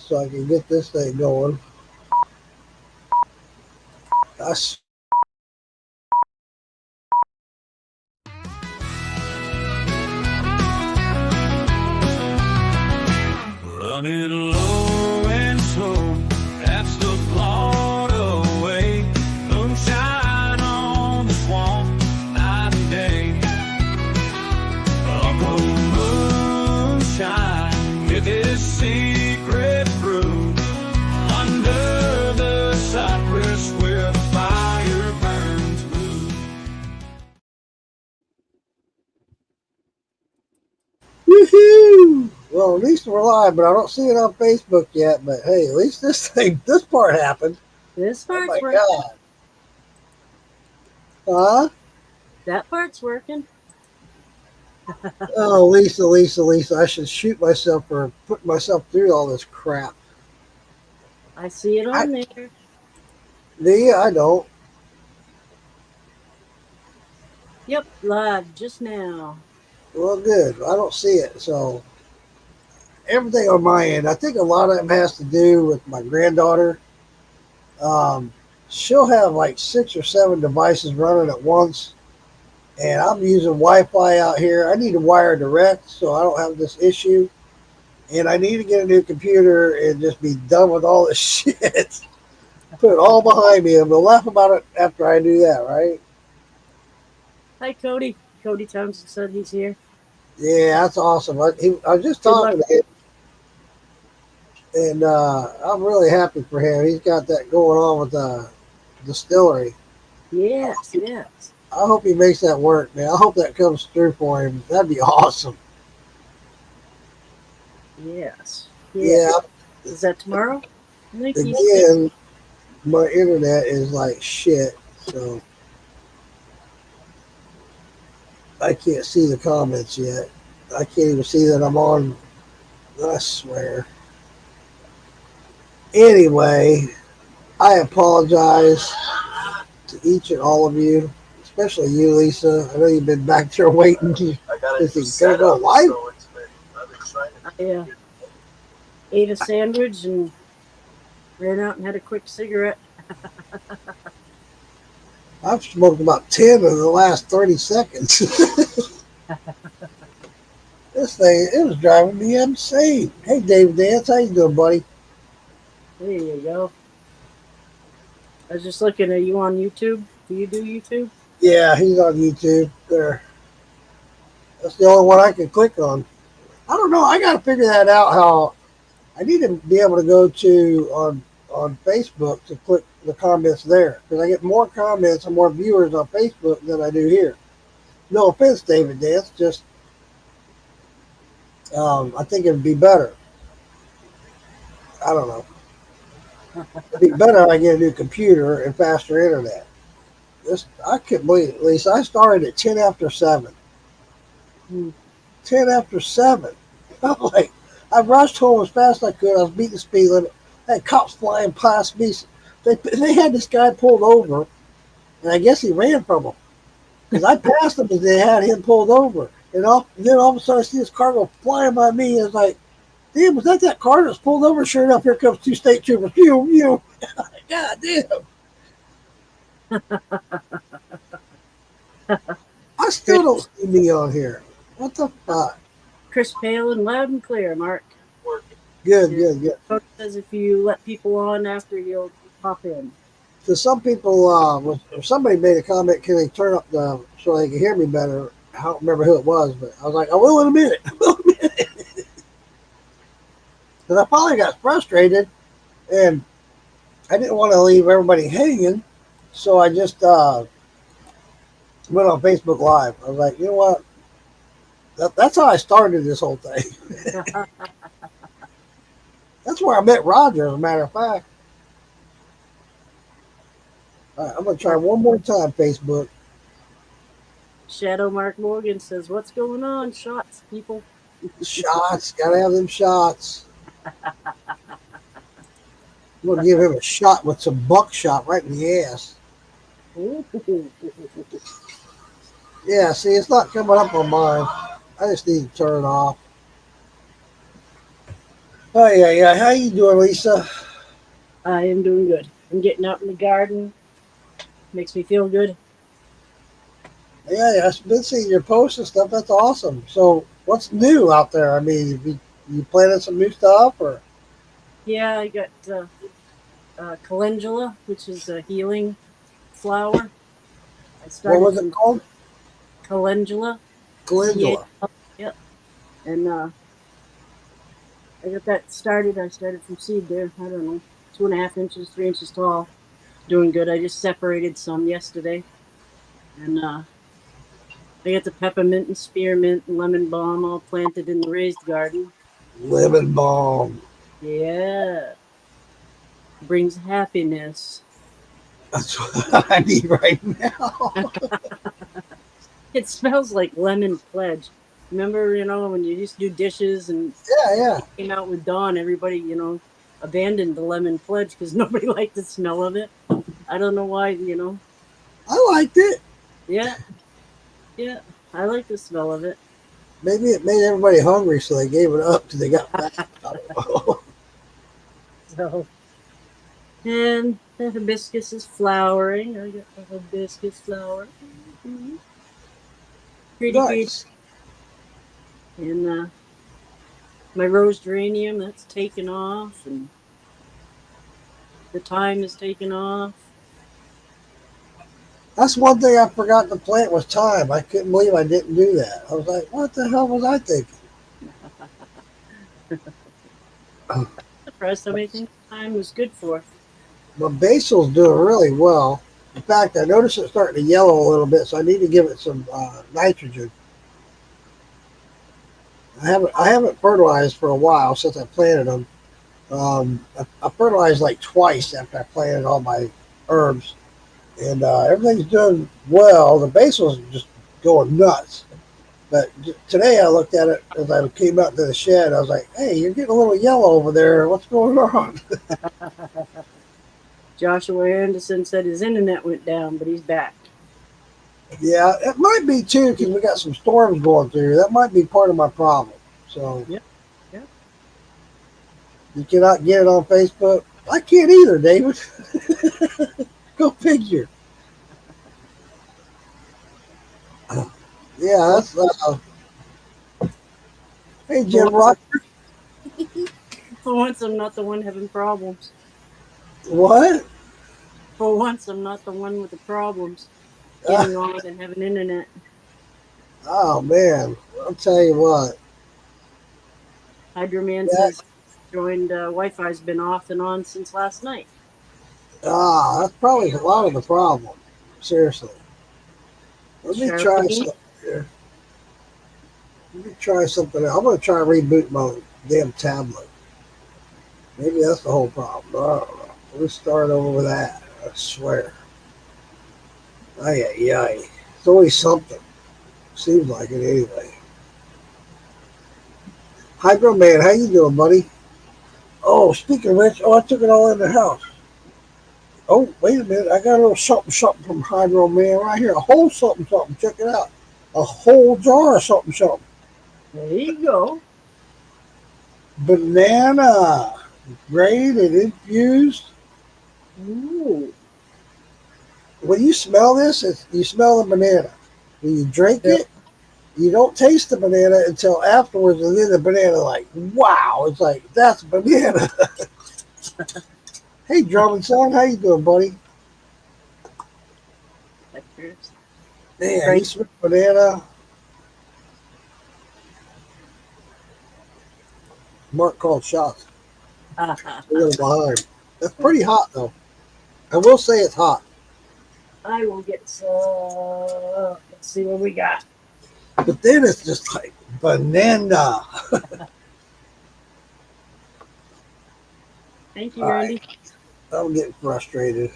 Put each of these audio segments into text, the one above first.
so I can get this thing going. I s- Running low and slow, that's the Florida way. Moonshine on the swamp, night and day. Uncle Moonshine with his secret brew under the cypress where the fire burns blue. Woohoo! Well, at least we're live, but I don't see it on Facebook yet. But hey, at least this part happened. This Oh part's my working. God! Huh? That part's working. Oh, Lisa! I should shoot myself for putting myself through all this crap. I see it I on there. do you? I don't. Yep, live just now. Well, good. I don't see it. So everything on my end, I think a lot of them has to do with my granddaughter. Um, she'll have like 6 or 7 devices running at once, and I'm using Wi-Fi out here. I need to wire direct so I don't have this issue, and I need to get a new computer and just be done with all this shit. Put it all behind me, and we'll laugh about it after I do that, right? Hi, Cody. Cody Townsend said he's here. Yeah, that's awesome. I was just Good luck. talking to him, and I'm really happy for him. He's got that going on with the distillery. Yes, yes, I hope he makes that work, man. I hope that comes through for him. That'd be awesome. yes. Yeah, Is that tomorrow? I think he said. again, my internet is like shit, so I can't see the comments yet. I can't even see that I'm on. I swear. Anyway, I apologize to each and all of you, especially you, Lisa. I know you've been back there waiting. Is he gonna go live? I ate a sandwich and ran out and had a quick cigarette. I've smoked about 10 in the last 30 seconds. This thing, it was driving me insane. Hey, David Dance, how you doing, buddy? There you go. I was just looking. Are you on YouTube? Do you do YouTube? Yeah, he's on YouTube. There, that's the only one I can click on. I don't know. I got to figure that out. How I need to be able to go to on Facebook to click the comments there because I get more comments and more viewers on Facebook than I do here. No offense, David Dance. Just I think it'd be better. I don't know. It'd be better if I get a new computer and faster internet. This I couldn't believe it. At least I started at 10 after 7. Hmm. 10 after 7. I'm like, I rushed home as fast as I could. I was beating the speed limit. I had cops flying past me. They had this guy pulled over, and I guess he ran from them because I passed him and they had him pulled over. And then all of a sudden I see this car go flying by me. And it's like, damn, was that car that was pulled over? Sure enough, here comes 2 state troopers. You. God damn. I still Chris, don't see me on here. What the fuck? Chris Palin, loud and clear, Mark. Good, Yeah. good, good. Coach says if you let people on after, you'll pop in. So some people, if somebody made a comment, can they turn up the so they can hear me better? I don't remember who it was, but I was like, I will in a minute. I will in a minute. Because I finally got frustrated, and I didn't want to leave everybody hanging, so I just went on Facebook Live. I was like, you know what? That's how I started this whole thing. That's where I met Roger, as a matter of fact. All right, I'm going to try one more time, Facebook. Shadow Mark Morgan says, "What's going on? Shots, people." Shots. Got to have them shots. I'm going to give him a shot with some buckshot right in the ass. Yeah, see, it's not coming up on mine. I just need to turn it off. Oh yeah, yeah. How you doing, Lisa? I am doing good. I'm getting out in the garden. Makes me feel good. Yeah, yeah. I've been seeing your posts and stuff. That's awesome. So, what's new out there? I mean, you planning some new stuff, or Yeah, I got calendula, which is a healing flower. I what started was it from called? calendula. Calendula. Yep. And I got that started. I started from seed there. I don't know, 2.5 inches, 3 inches tall. Doing good. I just separated some yesterday. And I got the peppermint and spearmint and lemon balm all planted in the raised garden. Lemon balm. Yeah. Brings happiness. That's what I need right now. It smells like lemon pledge. Remember, when you used to do dishes and Yeah, yeah. came out with Dawn, everybody, abandoned the lemon pledge because nobody liked the smell of it. I don't know why. I liked it. Yeah, yeah. I like the smell of it. Maybe it made everybody hungry, so they gave it up till they got fat. I don't know. So, and the hibiscus is flowering. I got the hibiscus flower. Mhm. Pretty, pretty. Nice. And my rose geranium, that's taken off, and the thyme is taken off. That's one thing I forgot to plant was thyme. I couldn't believe I didn't do that. I was like, what the hell was I thinking? Surprised how many things thyme was good for. My basil's doing really well. In fact, I noticed it's starting to yellow a little bit, so I need to give it some nitrogen. I haven't fertilized for a while since I planted them. I fertilized like twice after I planted all my herbs, and everything's doing well. The basil's just going nuts. But today I looked at it as I came out to the shed. I was like, "Hey, you're getting a little yellow over there. What's going on?" Joshua Anderson said his internet went down, but he's back. Yeah, it might be too because we got some storms going through. That might be part of my problem. So Yep, yep. you cannot get it on Facebook. I can't either, David. Go figure. Yeah, that's. Hey, For Jim once, Rock. for once, I'm not the one having problems. What? For once, I'm not the one with the problems Uh, getting on and having internet. oh man, I'll tell you what. Hydroman Yeah, says joined Wi-Fi's been off and on since last night. that's probably a lot of the problem. Seriously. Let me try Sharpie. something here. Let me try something else. I'm gonna try to reboot my damn tablet. Maybe that's the whole problem. I don't know. Let's start over with that. I swear. Ay, ay, ay. It's always something. Seems like it anyway. Hydro Man, how you doing, buddy? Oh, speaking of which, I took it all in the house. Oh, wait a minute. I got a little something, something from Hydro Man right here. A whole something, something. Check it out. A whole jar of something, something. There you go. Banana. Grated, infused. Ooh. When you smell this, you smell the banana. When you drink Yep. it, you don't taste the banana until afterwards, and then the banana, like, wow, it's like that's banana. Hey, Drummond Song, how you doing, buddy? Pictures. Man, you Right. smell banana. Mark called shots. A little behind. That's pretty hot, though. I will say it's hot. I will get some. Let's see what we got. But then it's just like banana. Thank you, All Randy. right, I'm getting frustrated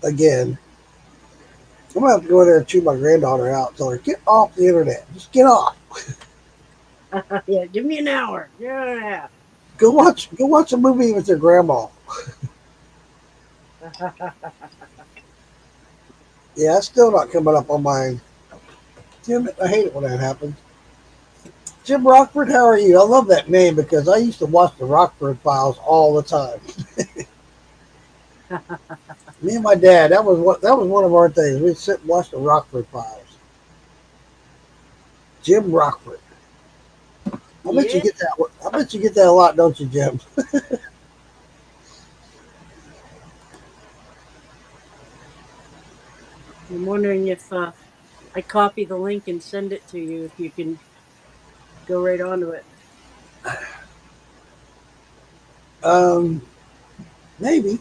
again. I'm gonna have to go in there and chew my granddaughter out. Tell her, get off the internet. Just get off. Yeah, give me an hour. Yeah. Go watch a movie with your grandma. Yeah, it's still not coming up on mine. Damn it, I hate it when that happens. Jim Rockford, how are you? I love that name because I used to watch the Rockford Files all the time. Me and my dad, that was one of our things. We'd sit and watch the Rockford Files. Jim Rockford. I bet you Yeah. get that. I bet you get that a lot, don't you, Jim? I'm wondering if I copy the link and send it to you, if you can go right onto it. Um, maybe.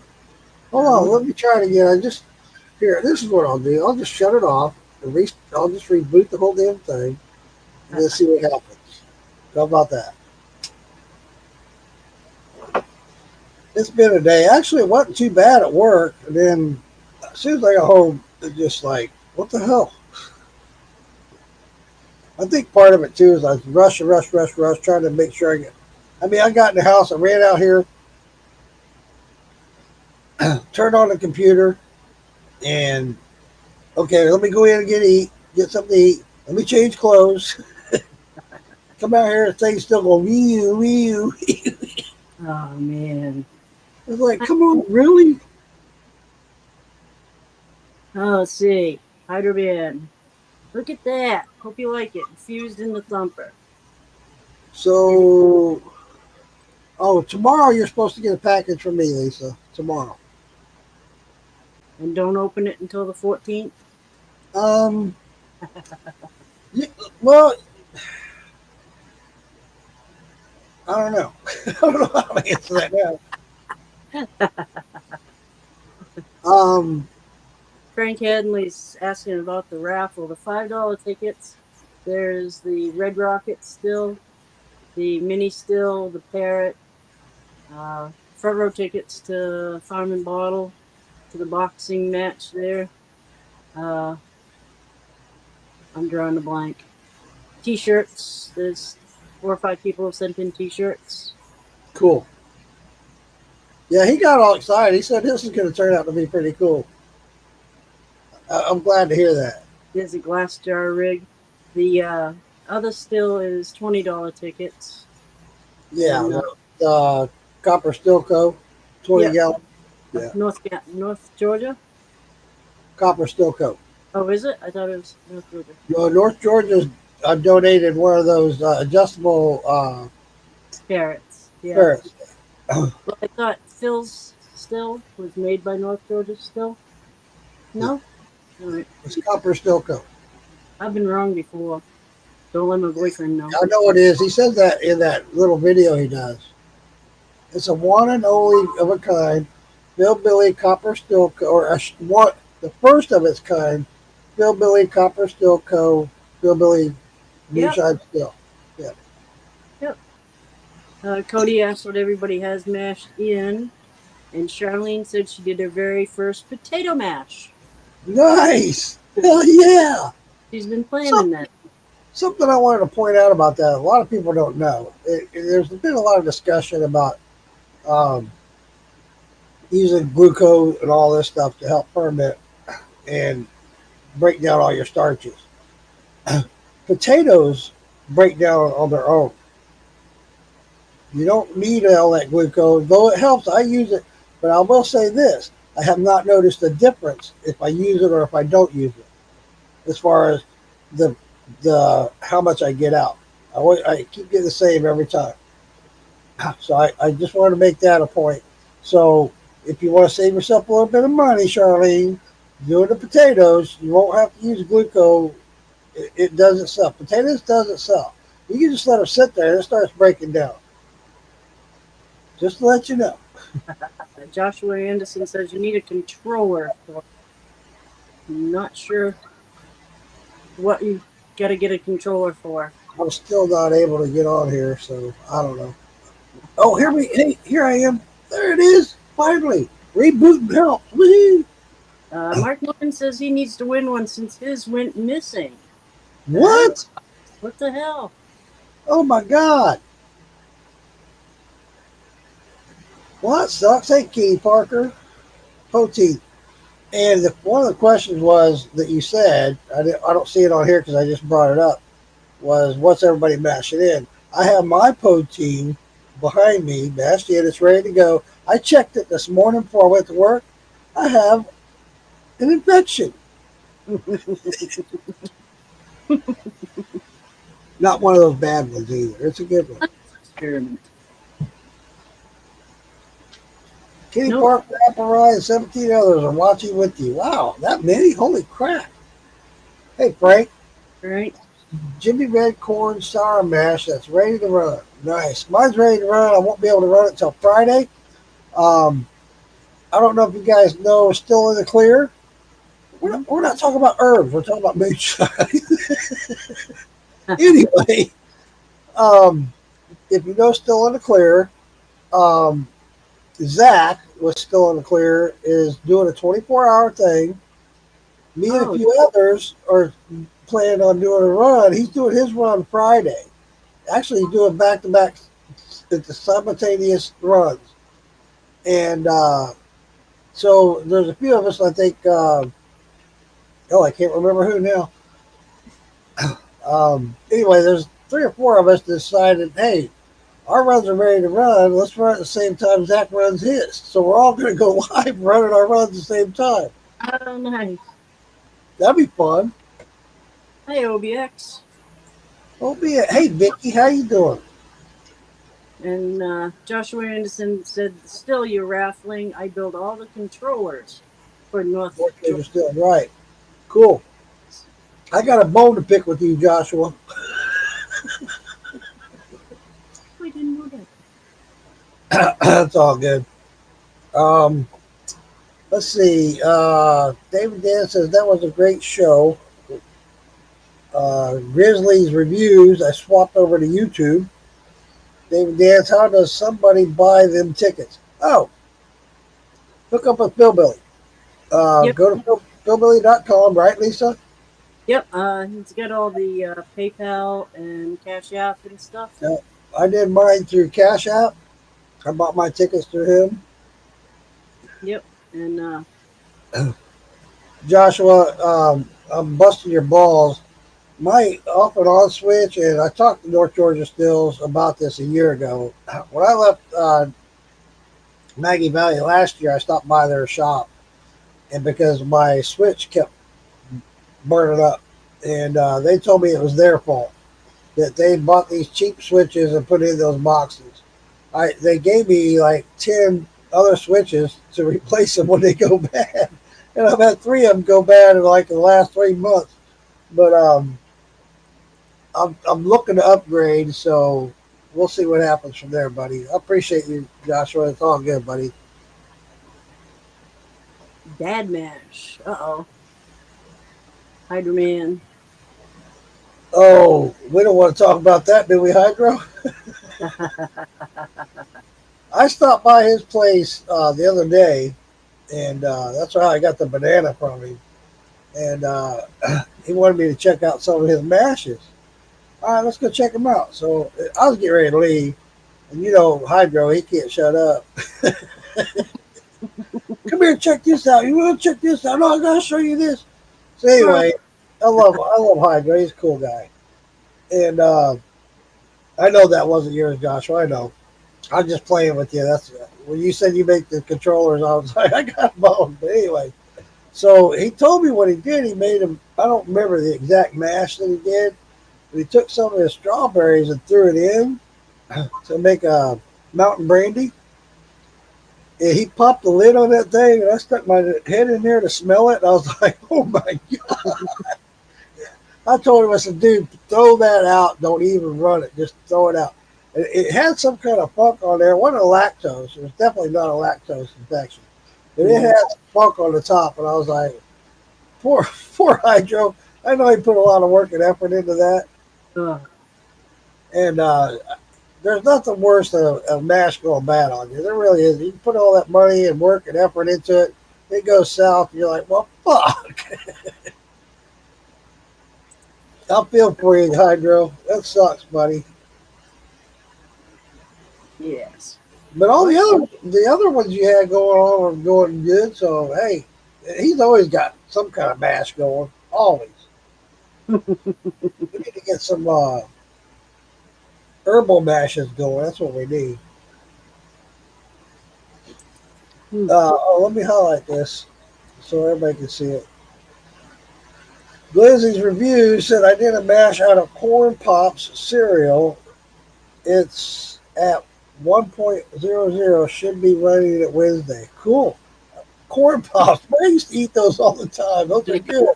Hold Um, on, let me try it again. I just here. This is what I'll do. I'll just shut it off and I'll just reboot the whole damn thing and then see what happens. How about that? It's been a day. Actually, it wasn't too bad at work. And then as soon as I got home, it just like, what the hell? I think part of it too is I was rush, trying to make sure I get. I mean, I got in the house, I ran out here, turned on the computer, and okay, let me go in and get something to eat. Let me change clothes. Come out here, the thing's still going wee you. oh man. It's like, come on, really? Oh, let's see. Hydroban. Look at that. Hope you like it. Infused in the thumper. So, oh, tomorrow you're supposed to get a package from me, Lisa. Tomorrow. And don't open it until the 14th. Um, yeah, well, I don't know. I don't know how to answer that now. Frank Hadley's asking about the raffle. The $5 tickets. There's the Red Rocket still, the Mini still, the Parrot, front row tickets to Farm and Bottle, to the boxing match there. I'm drawing a blank. T-shirts. There's 4 or 5 people have sent in T-shirts. Cool. Yeah, he got all excited. He said this is going to turn out to be pretty cool. I'm glad to hear that. There's a glass jar rig. The other still is $20 tickets. Yeah, And, the Copper Stilco, 20 gallon. Yeah. North Georgia. Copper Stilco. Oh, is it? I thought it was North Georgia. No, North Georgia's donated one of those adjustable Parrots. Yeah. ferrets. Well, I thought Phil's still was made by North Georgia still. No. All right. It's Copper Stilco. I've been wrong before. Don't let my boyfriend know. I know it is. He says that in that little video he does. It's a one and only of a kind, Hillbilly Copper Stilco, or the first of its kind, Hillbilly Copper Stilco, Hillbilly Moonshine Still. Yeah. Yep. Cody asked what everybody has mashed in, and Charlene said she did her very first potato mash. Nice. Hell yeah. She's been planning that. Something I wanted to point out about that, a lot of people don't know. There's been a lot of discussion about using glucose and all this stuff to help ferment and break down all your starches. Potatoes break down on their own. You don't need all that glucose, though it helps. I use it, but I will say this: I have not noticed a difference if I use it or if I don't use it, as far as the how much I get out. I keep getting the same every time. So I just wanted to make that a point. So if you want to save yourself a little bit of money, Charlene, doing the potatoes, you won't have to use glucose. It doesn't sell. Potatoes doesn't sell. You can just let them sit there and it starts breaking down. Just to let you know. Joshua Anderson says you need a controller. I'm not sure what you got to get a controller for. I'm still not able to get on here, so I don't know. Oh, here I am. There it is. Finally, rebooting help. Woo! Mark Norton says he needs to win one since his went missing. What? What the hell? Oh my God. Well, that sucks. Hey, Key Parker. Poteet. And one of the questions was that you said, I don't see it on here because I just brought it up. was what's everybody mashing in. I have my pod team behind me, mashed in, it's ready to go. I checked it this morning before I went to work. I have an infection. Not one of those bad ones either. It's a good one. Experiment. Kitty Nope. Park, Apple Rye, and 17 others are watching with you. Wow, that many? Holy crap. Hey, Frank, Right? Jimmy Red Corn Sour Mash that's ready to run. Nice. Mine's ready to run. I won't be able to run it until Friday. Um, I don't know if you guys know, we're still in the clear. We're not talking about herbs. We're talking about moonshine. Anyway, um, if you know, still in the clear, um, Zach was still in the clear, is doing a 24-hour thing. Me and a Oh, few others are planning on doing a run. He's doing his run Friday. Actually, he's doing back-to-back, the simultaneous runs. And so there's a few of us, I think, I can't remember who now. Anyway, there's 3 or 4 of us decided, hey, our runs are ready to run. Let's run at the same time Zach runs his. So we're all going to go live running our runs at the same time. oh, nice. That'd be fun. Hey, OBX. Oh, be it. Hey, Vicky, how you doing? And Joshua Anderson said, still you're raffling. I build all the controllers for North You're still right. Cool. I got a bone to pick with you, Joshua. I didn't know that. That's all good. Let's see. David Dan says that was a great show. Grizzlies reviews. I swapped over to YouTube. David Dan, how does somebody buy them tickets? Oh, hook up with Philbilly. Yep. Go to philbilly.com, right, Lisa? Yep, he's got all the PayPal and Cash App and stuff. Yeah. I did mine through Cash App. I bought my tickets through him. Yep, and Joshua, I'm busting your balls. My off and on switch, and I talked to North Georgia Stills about this a year ago. When I left Maggie Valley last year, I stopped by their shop, and because my switch kept burning up, and they told me it was their fault that they bought these cheap switches and put in those boxes. They gave me like 10 other switches to replace them when they go bad, and I've had 3 of them go bad in like the last 3 months. But I'm looking to upgrade, so we'll see what happens from there, buddy. I appreciate you, Joshua. It's all good, buddy. Dad Mash. Uh-oh. Hydro-Man. Oh, we don't want to talk about that, do we, Hydro? I stopped by his place the other day, and that's how I got the banana from him. And he wanted me to check out some of his mashes. All right, let's go check them out. So I was getting ready to leave, and you know, Hydro, he can't shut up. Come here, check this out. You want to check this out? No, I gotta show you this. So anyway, I love Hydro. He's a cool guy, and I know that wasn't yours, Joshua. I know. I'm just playing with you. That's when you said you make the controllers. I was like, I got them on. But anyway, so he told me what he did. He made them. I don't remember the exact mash that he did, but he took some of his strawberries and threw it in to make a mountain brandy. And he popped the lid on that thing, and I stuck my head in there to smell it. And I was like, oh my God. I told him, I said, dude, throw that out. Don't even run it. Just throw it out. And it had some kind of funk on there. It wasn't a lactose. It was definitely not a lactose infection. But it had some funk on the top. And I was like, poor Hydro. I know he put a lot of work and effort into that. And there's nothing worse than a mash going bad on you. There really is. You put all that money and work and effort into it, it goes south, and you're like, well, fuck. I'll feel for you, Hydro. That sucks, buddy. Yes. But all the other ones you had going on were going good. So hey, he's always got some kind of mash going. Always. We need to get some herbal mashes going. That's what we need. Hmm. Let me highlight this so everybody can see it. Glizzy's review said I did a mash out of corn pops cereal. It's at 1.00. Should be running at Wednesday. Cool. Corn pops. I used to eat those all the time. Those are good.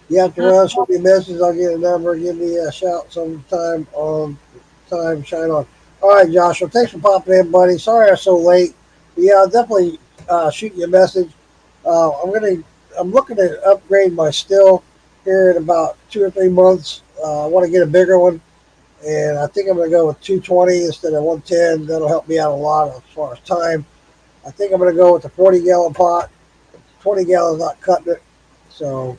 You have to run, shoot me a message. I'll get a number. Give me a shout sometime on time. Shine on. All right, Joshua. Thanks for popping in, buddy. Sorry I'm so late. But yeah, I'll definitely shoot you a message. I'm looking to upgrade my still here in about 2 or 3 months. I want to get a bigger one, and I think I'm going to go with 220 instead of 110. That'll help me out a lot as far as time. I think I'm going to go with the 40-gallon pot. 20 gallons not cutting it, so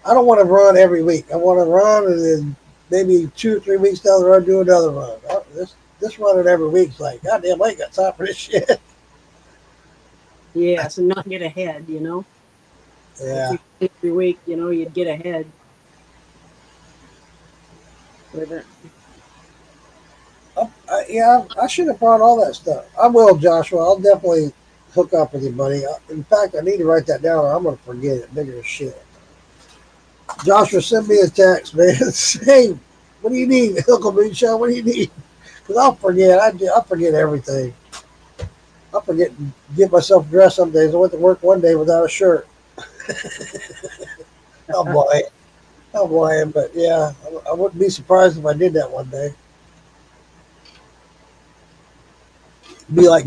I don't want to run every week. I want to run and then maybe 2 or 3 weeks down the road do another run. This running every week's like, goddamn, I ain't got time for this shit. Yeah, so not get ahead, you know. Yeah. Every week, you know, you'd get ahead with it. I should have brought all that stuff. I will, Joshua. I'll definitely hook up with you, buddy. In fact, I need to write that down or I'm going to forget it. Bigger as shit. Joshua, send me a text, man. Hey, what do you need? Uncle Moonshine, what do you need? Because I'll forget. I forget everything. I forget to get myself dressed some days. I went to work one day without a shirt. I'm lying. I'm lying, but yeah, I wouldn't be surprised if I did that one day. Be like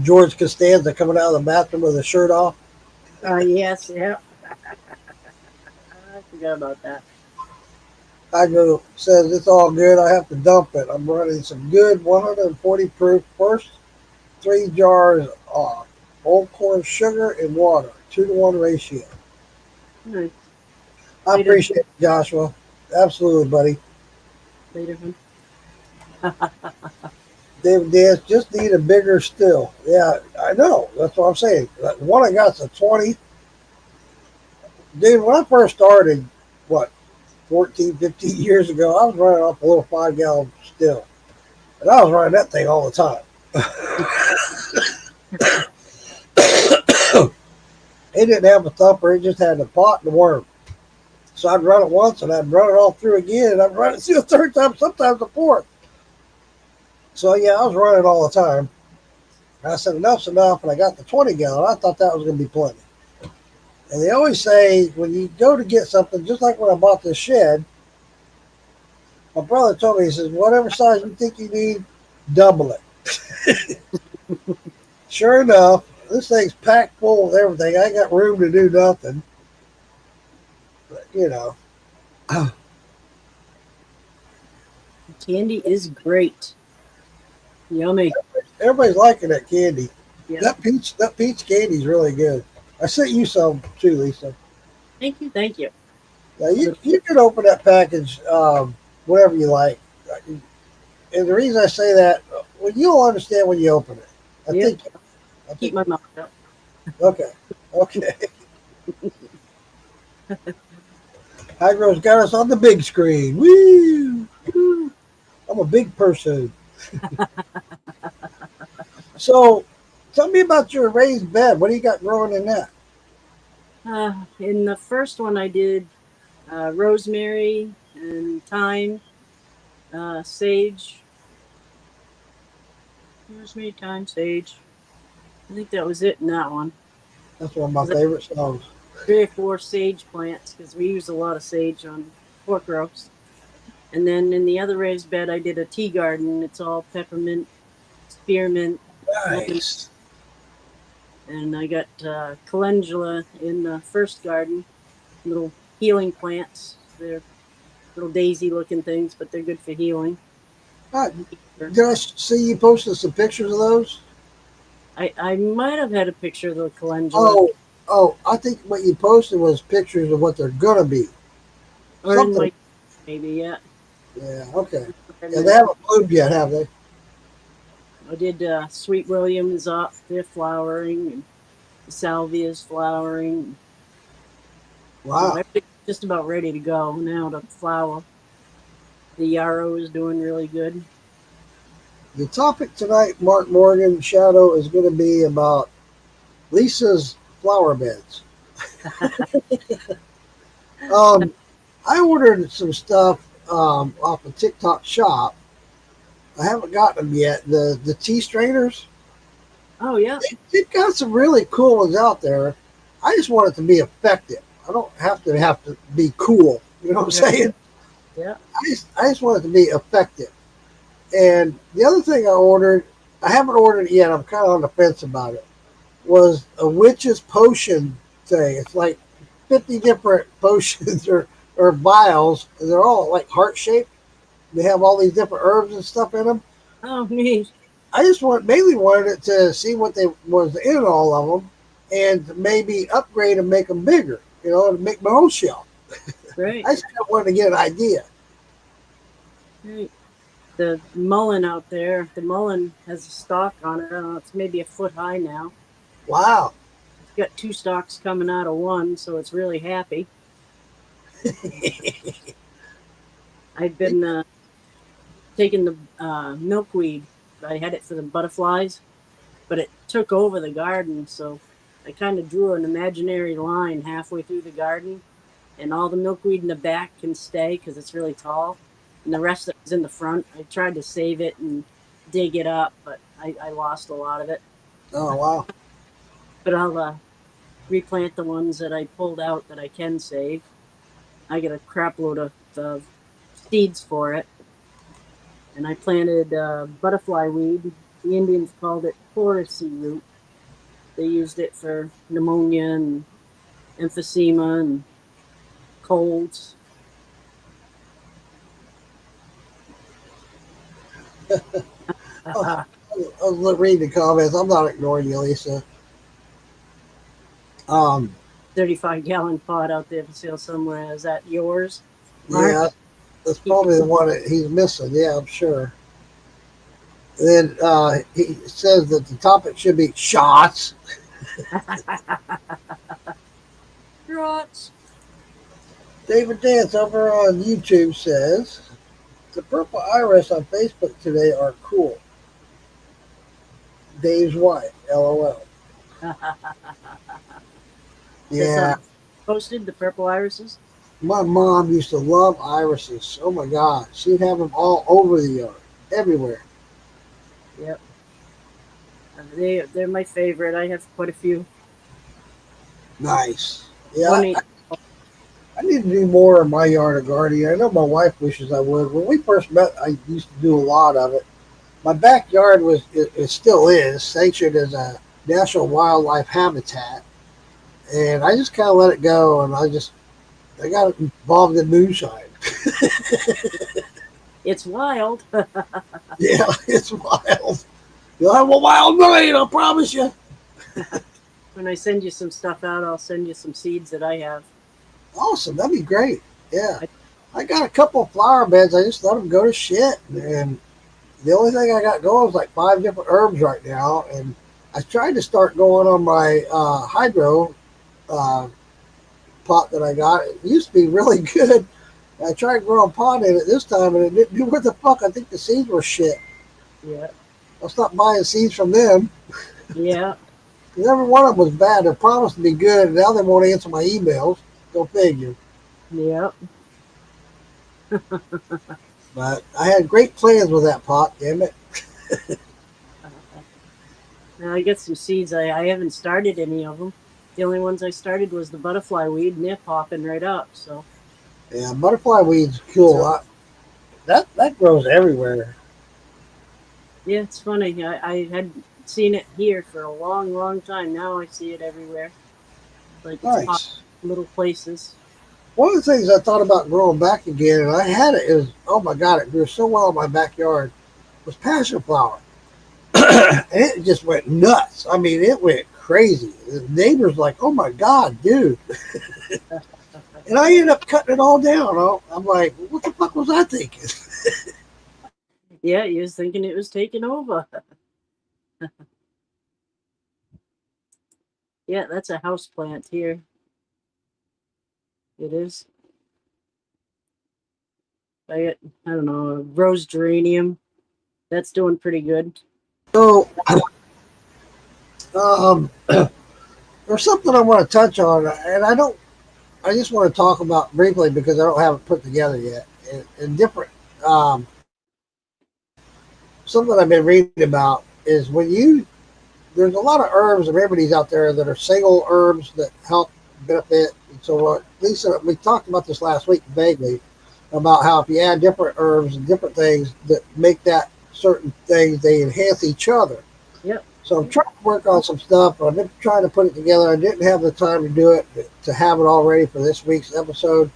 George Costanza coming out of the bathroom with his shirt off. Yes, yeah. I forgot about that. Hydro says it's all good. I have to dump it. I'm running some good 140 proof first 3 jars of old corn sugar and water, 2-to-1 ratio. Nice. I appreciate it, Joshua. Absolutely, buddy. Later. David Dance just need a bigger still. Yeah, I know. That's what I'm saying. The one I got's a 20. Dude, when I first started, what, 14, 15 years ago, I was running off a little 5-gallon still. And I was running that thing all the time. It didn't have a thumper. It just had the pot and the worm. So I'd run it once and I'd run it all through again. And I'd run it through a third time, sometimes a fourth. So yeah, I was running all the time. And I said, enough's enough. And I got the 20-gallon. I thought that was going to be plenty. And they always say when you go to get something, just like when I bought this shed, my brother told me, he says, whatever size you think you need, double it. Sure enough, this thing's packed full with everything. I ain't got room to do nothing. But, you know. Candy is great. Yummy. Everybody's liking that candy. Yeah. That peach candy's really good. I sent you some too, Lisa. Thank you. Thank you. Now you can open that package whatever you like. And the reason I say that, well, you'll understand when you open it. I think Keep my mouth shut. Okay. Hygro's got us on the big screen. Woo! I'm a big person. So, tell me about your raised bed. What do you got growing in that? In the first one, I did rosemary and thyme, sage. Rosemary, thyme, sage. I think that was it in that one. That's one of my favorite songs. 3 or 4 sage plants because we use a lot of sage on pork roast. And then in the other raised bed, I did a tea garden. It's all peppermint, spearmint, Nice. and I got calendula in the first garden. Little healing plants. They're little daisy-looking things, but they're good for healing. Did I see you posted some pictures of those? I might have had a picture of the calendula. Oh, I think what you posted was pictures of what they're gonna be. Or in my, maybe, yeah. Yeah, okay. Yeah, they haven't bloomed yet, have they? I did Sweet Williams up. They're flowering, and salvia's flowering. Wow. everything's just about ready to go now to flower. The yarrow is doing really good. The topic tonight, Mark Morgan Shadow, is going to be about Lisa's flower beds. Um, I ordered some stuff off a TikTok shop. I haven't gotten them yet. The tea strainers. Oh yeah, They've got some really cool ones out there. I just want it to be effective. I don't have to be cool. You know what I'm yeah, saying? yeah. I just want it to be effective. And the other thing I ordered, I haven't ordered it yet. I'm kind of on the fence about it. Was a witch's potion thing. It's like 50 different potions or vials, and they're all like heart shaped. They have all these different herbs and stuff in them. Oh neat. I just mainly wanted it to see what they was in all of them, and maybe upgrade and make them bigger. You know, to make my own shelf. Right, I just kind of wanted to get an idea. right. The mullein out there, the mullein has a stalk on it. I don't know, it's maybe a foot high now. Wow. It's got two stalks coming out of one, so it's really happy. I've been taking the milkweed. I had it for the butterflies, but it took over the garden, so I kind of drew an imaginary line halfway through the garden, and all the milkweed in the back can stay because it's really tall, and the rest that was in the front, I tried to save it and dig it up, but I lost a lot of it. Oh wow. But I'll replant the ones that I pulled out that I can save. I get a crap load of seeds for it, and I planted butterfly weed. The Indians called it pleurisy root. They used it for pneumonia and emphysema and colds. Oh, I was reading the comments. I'm not ignoring you, Lisa. Um, 35-gallon pot out there for sale somewhere. Is that yours, Mark? yeah, that's probably the one that he's missing. Yeah, I'm sure. And then he says that the topic should be shots. Drots. David Dance over on YouTube says the purple iris on Facebook today are cool. Dave's wife, LOL. Yeah, Posted the purple irises. my mom used to love irises. Oh my God, she'd have them all over the yard, everywhere. Yep. They're my favorite. I have quite a few. Nice. Yeah, One each. I need to do more in my yard of gardening. I know my wife wishes I would. When we first met, I used to do a lot of it. My backyard it still is sanctioned as a national wildlife habitat, and I just kind of let it go, and I got involved in moonshine. It's wild. Yeah, it's wild. You'll have a wild night, I promise you. When I send you some stuff out, I'll send you some seeds that I have. Awesome, that'd be great. Yeah, I, I got a couple of flower beds. I just let them go to shit, and the only thing I got going is like 5 different herbs right now, and I tried to start going on my hydro uh, pot that I got. It used to be really good. I tried growing pot in it this time, and it didn't do what the fuck. I think the seeds were shit. yeah, I'll stop buying seeds from them. yeah, 'Cause every one of them was bad. They promised to be good, and now they won't answer my emails. Go figure. yeah. But I had great plans with that pot, damn it. Now I got some seeds. I haven't started any of them. The only ones I started was the butterfly weed, and they're popping right up. So Yeah, butterfly weed's cool. That grows everywhere. yeah, it's funny. I had seen it here for a long, long time. Now I see it everywhere. Like it's pop Nice. little places. One of the things I thought about growing back again, and I had it, it was, oh my God, it grew so well in my backyard, was passion flower. And it just went nuts. I mean, it went crazy. The neighbors like, oh my God, dude. And I ended up cutting it all down. I'm like, what the fuck was I thinking? Yeah, you was thinking it was taking over. Yeah, that's a house plant here. It is. I don't know, a rose geranium. That's doing pretty good. So, um, there's something I want to touch on, and I just want to talk about briefly because I don't have it put together yet. And different, um, something I've been reading about is there's a lot of herbs and remedies out there that are single herbs that help benefit. And so, Lisa, we talked about this last week vaguely about how if you add different herbs and different things that make that certain things, they enhance each other. Yep. So I'm trying to work on some stuff. I've been trying to put it together. I didn't have the time to do it to have it all ready for this week's episode,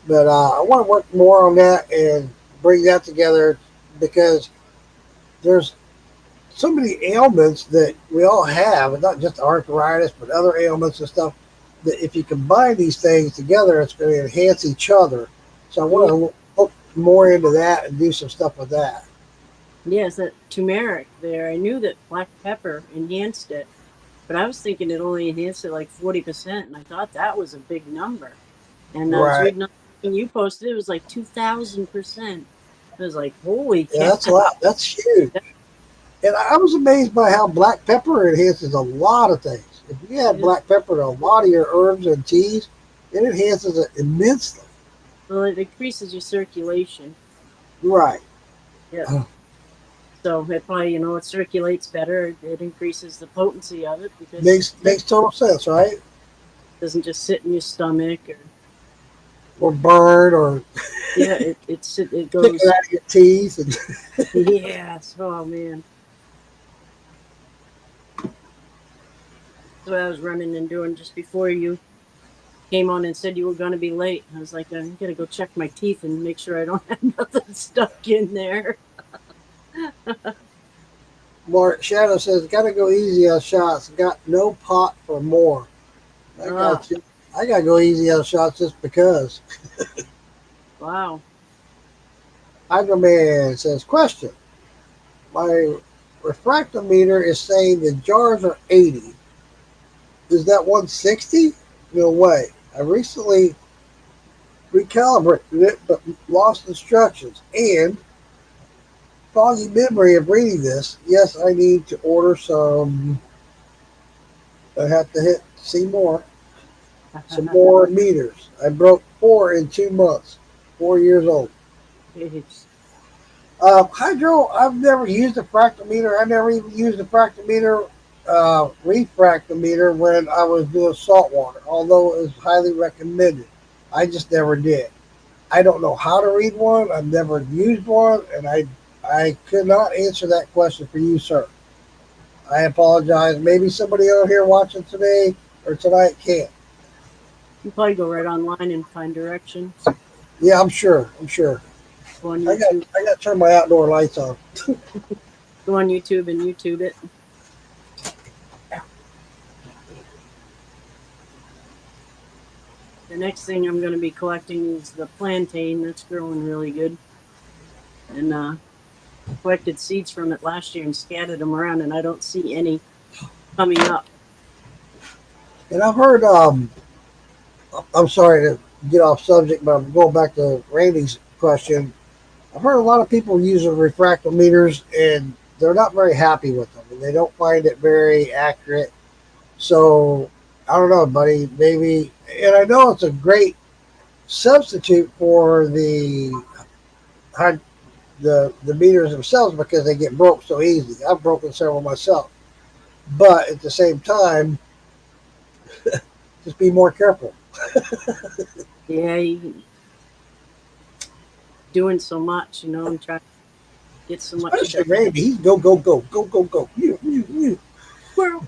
but I want to work more on that and bring that together because there's so many ailments that we all have, and not just arthritis, but other ailments and stuff. That if you combine these things together, it's going to enhance each other. So I want to look more into that and do some stuff with that. Yes, that turmeric there. I knew that black pepper enhanced it, but I was thinking it only enhanced it like 40%, and I thought that was a big number. And I was Right. reading something you posted, it was like 2,000%. I was like, holy Yeah, cow. that's a lot. That's huge. And I was amazed by how black pepper enhances a lot of things. If you add black pepper to a lot of your herbs and teas, it enhances it immensely. Well, it increases your circulation. Right. Yeah. So it probably, it circulates better. It increases the potency of it because Makes total sense, right? it doesn't just sit in your stomach Or burn or yeah, it pick goes. it out of your teeth. And Yes. Oh man. That's what I was running and doing just before you came on and said you were going to be late. I was like, I'm going to go check my teeth and make sure I don't have nothing stuck in there. Mark Shadow says, "Got to go easy on shots. Got no pot for more." I got you. I got to go easy on shots just because. Wow. Hydro Man says, "Question: My refractometer is saying the jars are 80. Is that 160? No way. I recently recalibrated it, but lost instructions and foggy memory of reading this. Yes, I need to order some. I have to see more. Some more meters. I broke 4 in 2 months. 4 years old. Hydro, I've never used a fractometer. I never even used a fractometer, refractometer when I was doing salt water, although it was highly recommended. I just never did. I don't know how to read one. I've never used one, and I could not answer that question for you, sir. I apologize. Maybe somebody out here watching today or tonight can. You probably go right online and find directions. Yeah, I'm sure. I'm sure. Go on I YouTube. got to turn my outdoor lights on. Go on YouTube and YouTube it. The next thing I'm going to be collecting is the plantain. That's growing really good. And collected seeds from it last year and scattered them around, and I don't see any coming up. And I've heard, I'm sorry to get off subject, but I'm going back to Randy's question. I've heard a lot of people using refractometers and they're not very happy with them and they don't find it very accurate. So I don't know, buddy, maybe, and I know it's a great substitute for the meters themselves because they get broke so easy. I've broken several myself. But at the same time, just be more careful. Yeah, doing so much, I'm trying to get so much. Especially Randy, he's go. You. Squirrel.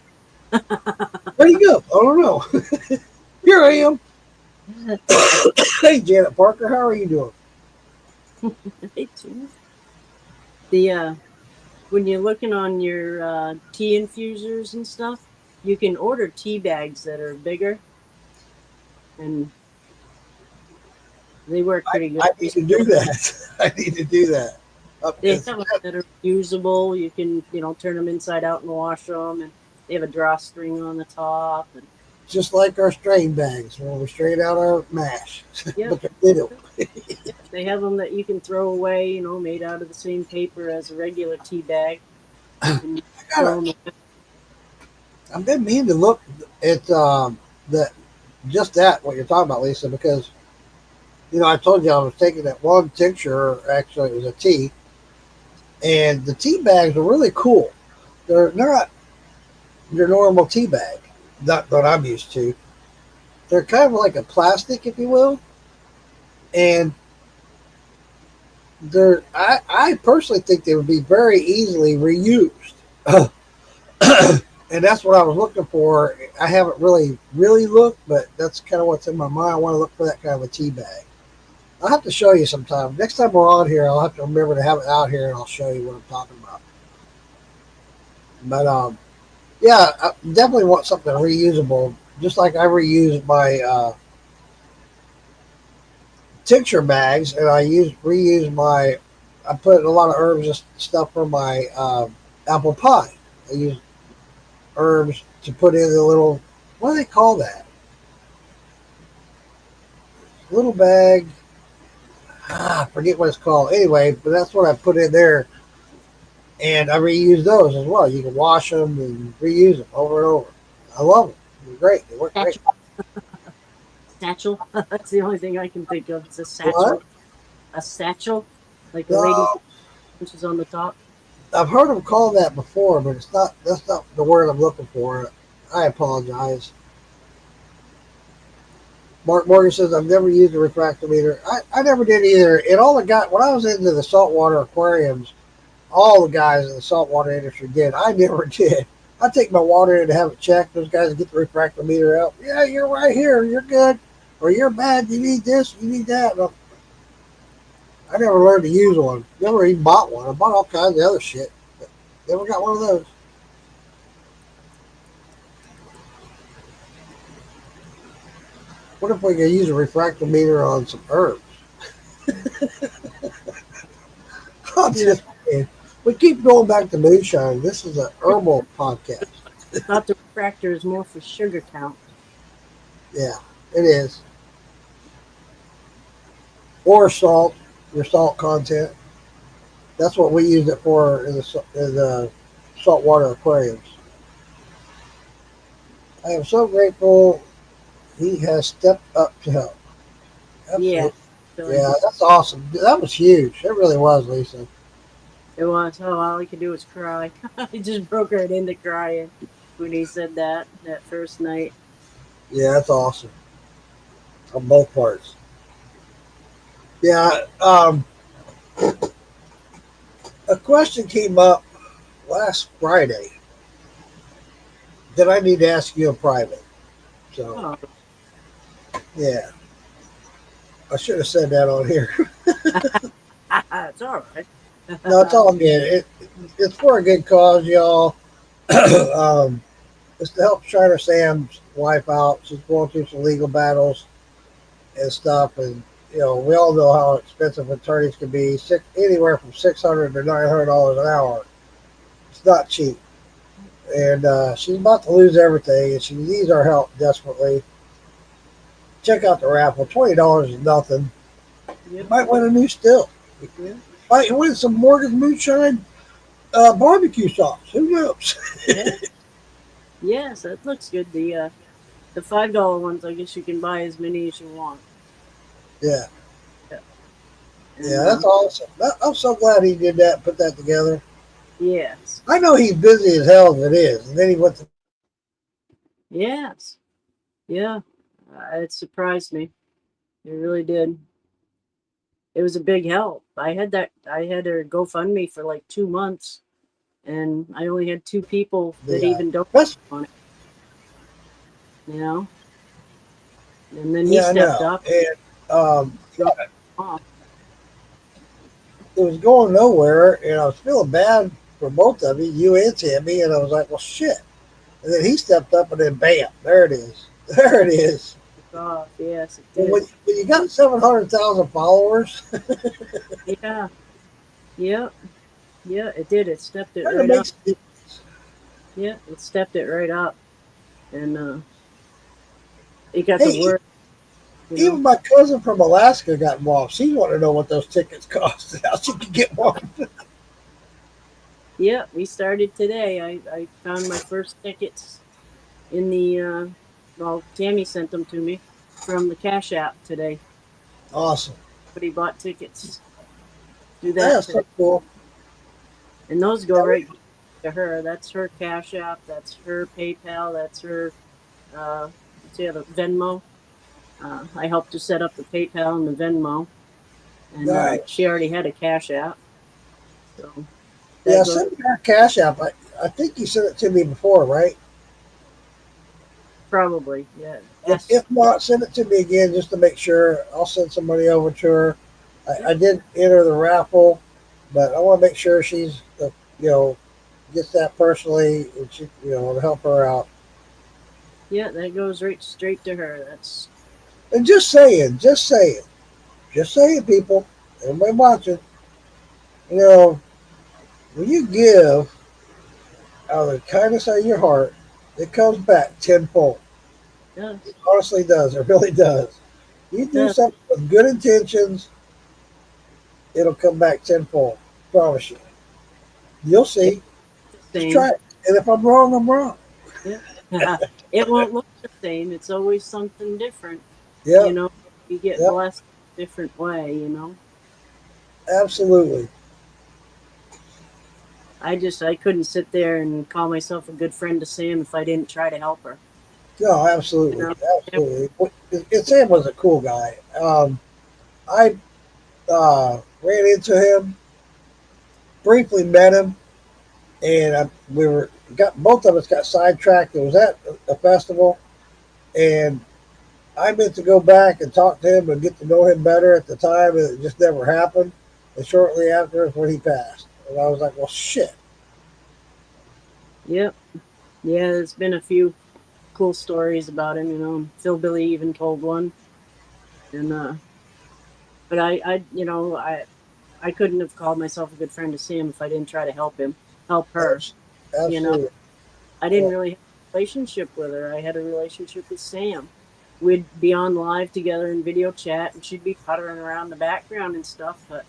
Where'd he go? I don't know. Here I am. Hey, Janet Parker, how are you doing? When you're looking on your tea infusers and stuff, you can order tea bags that are bigger, and they work pretty good. I need to do that. I need to do that. They have that are usable. You can, turn them inside out and wash them, and they have a drawstring on the top. And just like our strain bags when we strain out our mash. Yeah. But they're little. Yeah, they have them that you can throw away, made out of the same paper as a regular tea bag. And you Gotta, throw them. I've been meaning to look at that just that what you're talking about, Lisa, because I told you I was taking that one tincture. Actually, it was a tea, and the tea bags are really cool. They're not your normal tea bag, not that I'm used to. They're kind of like a plastic, if you will, and I personally think they would be very easily reused. And that's what I was looking for. I haven't really looked, but that's kind of what's in my mind. I want to look for that kind of a tea bag. I'll have to show you sometime. Next time we're on here, I'll have to remember to have it out here, and I'll show you what I'm talking about. But yeah, I definitely want something reusable, just like I reuse my tincture bags, and reuse my. I put a lot of herbs and stuff for my apple pie. I use herbs to put in the little. What do they call that? Little bag. I forget what it's called. Anyway, but that's what I put in there, and I reuse those as well. You can wash them and reuse them over and over. I love them. They're great. They work great. Satchel. Satchel. That's the only thing I can think of. It's a What? satchel. A satchel, like a lady No, which is on the top. I've heard them call that before, but it's not. That's not the word I'm looking for. I apologize. Mark Morgan says I've never used a refractometer. I never did either. And all the guys when I was into the saltwater aquariums, all the guys in the saltwater industry did. I never did. I take my water in to have it checked. Those guys get the refractometer out. Yeah, you're right here. You're good, or you're bad. You need this. You need that. And I never learned to use one. Never even bought one. I bought all kinds of other shit, but never got one of those. What if we could use a refractometer on some herbs? I'm Yeah. just saying. We keep going back to moonshine. This is an herbal podcast. Thought the refractor is more for sugar count. Yeah, it is. Or salt, your salt content. That's what we use it for in the saltwater aquariums. I am so grateful he has stepped up to help. Yeah. Absolutely. So Yeah, that's awesome. That was huge. It really was, Lisa. it was. Oh, all I could do was cry. I just broke right into crying when he said that first night. Yeah, that's awesome. On both parts. Yeah, a question came up last Friday that I need to ask you in private. So, Oh, yeah, I should have said that on here. it's all right. No, it's all good. It's for a good cause, y'all. um, it's to help Shiner Sam's wife out. She's going through some legal battles and stuff, and we all know how expensive attorneys can be. Anywhere from $600 to $900 an hour. It's not cheap, and she's about to lose everything, and she needs our help desperately. Check out the raffle. $20 is nothing. You Yep. might win a new still. Yeah. Might win some Morgan Moonshine barbecue sauce. Who knows? Yeah. Yes, that looks good. The $5 ones, I guess you can buy as many as you want. Yeah, Yeah. yeah, that's awesome. I'm so glad he did that, put that together. Yes. I know he's busy as hell as it is, and then he went to. Yes. Yeah. It surprised me. It really did. It was a big help. I had a GoFundMe for like 2 months, and I only had two people that The even donated best. on it. You know, and then he Yeah, I stepped know, up. and Dropped off. it was going nowhere, and I was feeling bad for both of you and Tammy, and I was like, well, shit. And then he stepped up, and then bam, there it is. There it is. Off. Yes, it And did. when you got 700,000 followers, Yeah. Yep. Yeah, it did. It stepped it kind of right up. makes it. Yeah, it stepped it right up, and You got Hey, the word. You know? even my cousin from Alaska got involved. She wanted to know what those tickets cost and how she could get one. Yeah, we started today. I found my first tickets in the well, Tammy sent them to me from the Cash App today. Awesome. But he bought tickets. Do that That's today. so cool. And those go right to her. That's her Cash App. That's her PayPal. That's her what's the other Venmo. I helped her set up the PayPal and the Venmo, and Nice. she already had a Cash App, so Yeah, that goes send me your Cash App. I think you sent it to me before, right? probably. Yeah. If not, send it to me again just to make sure. I'll send some money over to her. I did enter the raffle, but I want to make sure she's, gets that personally, and she, to help her out. Yeah, that goes right straight to her. That's And just saying, people, everybody watching, you know, when you give out of the kindness of your heart, it comes back tenfold. does. It honestly does. It really does. You do Does. something with good intentions, it'll come back tenfold. Promise you. You'll It's see. the Just same. try it. And if I'm wrong, I'm wrong. Yeah. It won't look the same. It's always something different. You Yep. know, you get Yep. blessed a different way, you know. Absolutely. I couldn't sit there and call myself a good friend to Sam if I didn't try to help her. No, You absolutely. know. Absolutely. Sam was a cool guy. I ran into him, briefly met him, and we were got both of us got sidetracked. It was at a festival, and I meant to go back and talk to him and get to know him better at the time, and it just never happened. And shortly after is when he passed, and I was like, "Well, shit." Yep. Yeah, there's been a few cool stories about him, you know. Phil Billy even told one. And but I couldn't have called myself a good friend to Sam if I didn't try to help her. You know, Absolutely. I didn't really have a relationship with her. I had a relationship with Sam. We'd be on live together in video chat, and she'd be puttering around the background and stuff. But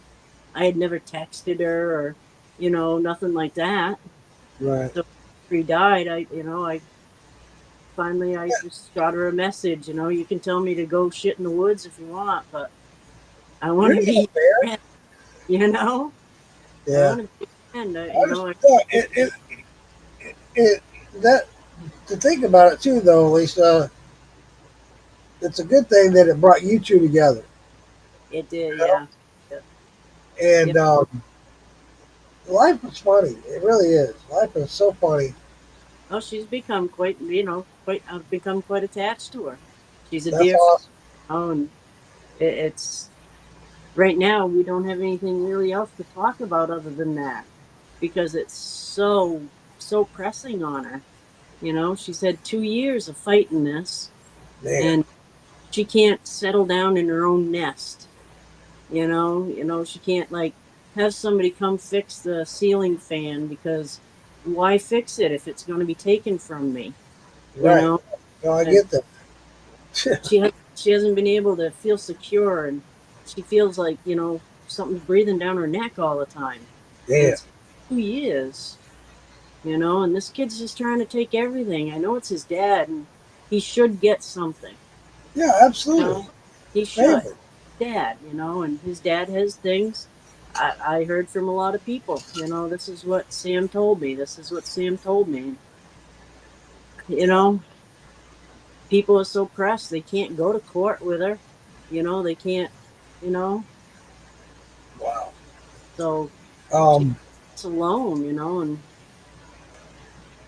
I had never texted her or, nothing like that. Right. So after he died, I just shot her a message. You can tell me to go shit in the woods if you want, but I want You're to not be your there. friend. You know, I Yeah. want to be your friend. I just, yeah, it that to think about it too, though, Lisa. It's a good thing that it brought you two together. It did, You know? yeah. Yep. And Yep. life is funny. It really is. Life is so funny. Oh, she's become I've become quite attached to her. She's a That's dear friend. awesome. And it's right now we don't have anything really else to talk about other than that because it's so pressing on her. She's had 2 years of fighting this, Man. and she can't settle down in her own nest. She can't like have somebody come fix the ceiling fan because why fix it if it's going to be taken from me? You Right. know, No, I and get that. she hasn't been able to feel secure, and she feels like something's breathing down her neck all the time, and Yeah. it's 2 years. And this kid's just trying to take everything. I know it's his dad, and he should get something. Yeah, You absolutely. know, he should. Family. Dad, and his dad has things. I heard from a lot of people. This is what Sam told me. This is what Sam told me. You know, people are so pressed they can't go to court with her. They can't. You know, Wow. so Um, she's alone. And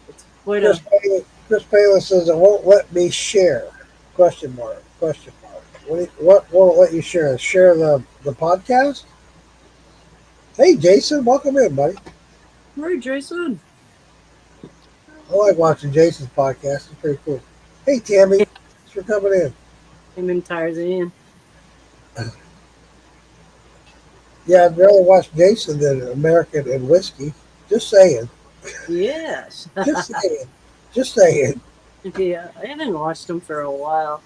it's quite Chris a. Chris Palin says it won't let me share. Question mark. Question mark. What won't let you share? Share the podcast? Hey, Jason, welcome in, buddy. Hey, Jason. I like watching Jason's podcast. It's pretty cool. Hey, Tammy, thanks for coming in. Him and Tarzan. Yeah, I'd rather watch Jason than American and Whiskey. Just saying. Yes. Just saying. Just saying. Yeah, I haven't watched him for a while.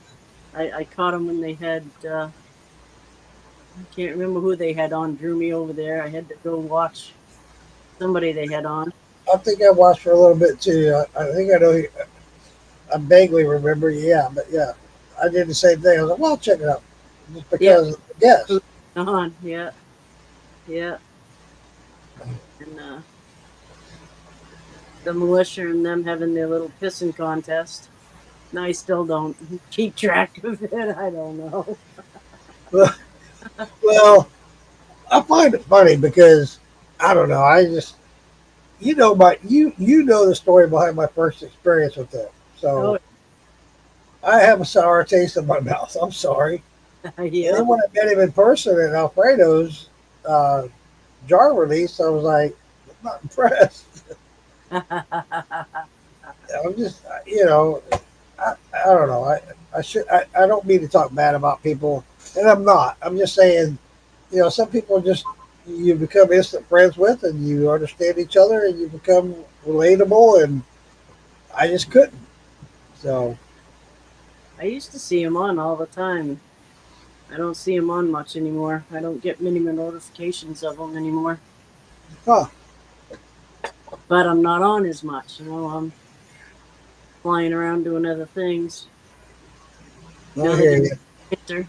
I caught them when they had. I can't remember who they had on. Drew me over there. I had to go watch somebody they had on. I think I watched for a little bit too. I think I know. I vaguely remember. Yeah, but yeah, I did the same thing. I was like, well, I'll check it out just Yeah, because. Yes. on. Yeah, yeah. And the militia and them having their little pissing contest. And I still don't keep track of it. I don't know. Well, I find it funny because I don't know. I just you know the story behind my first experience with them. Oh, So I have a sour taste in my mouth. I'm sorry. And yeah. then when I met him in person at Alfredo's uh, jar release, I was like, I'm not impressed. I'm just, I don't know. I don't mean to talk bad about people, and I'm not. I'm just saying, some people just you become instant friends with, and you understand each other, and you become relatable, and I just couldn't. So, I used to see him on all the time. I don't see him on much anymore. I don't get many more notifications of him anymore. huh? But I'm not on as much. I'm flying around doing other things. I Building hear a you. picture.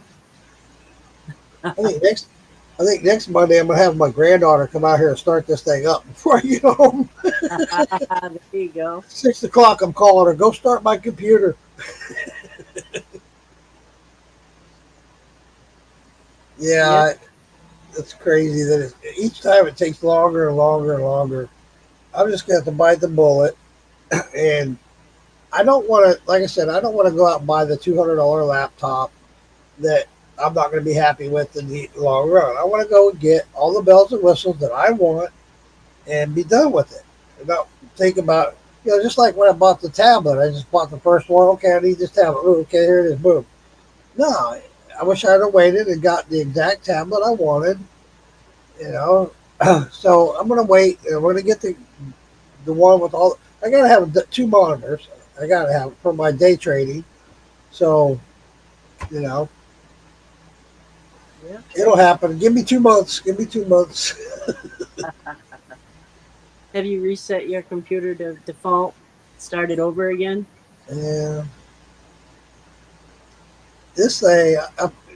I think next, I think next Monday I'm gonna have my granddaughter come out here and start this thing up before I get home. There you go. 6 o'clock, I'm calling her. Go start my computer. Yep. Yeah, it's crazy that each time it takes longer and longer and longer. I'm just gonna have to bite the bullet, and I don't want to. Like I said, I don't want to go out and buy the $200 laptop that I'm not going to be happy with in the long run. I want to go and get all the bells and whistles that I want and be done with it. And not think about, just like when I bought the tablet, I just bought the first one. Okay, I need this tablet. Ooh, okay, here it is. Boom. No, I wish I'd have waited and got the exact tablet I wanted. You know, so I'm going to wait. And I'm going to get the one with all. I got to have two monitors. I got to have for my day trading. So, you know, Yeah. it'll happen. Give me 2 months. Give me 2 months. Have you reset your computer to default? Start it over again? Yeah. This thing,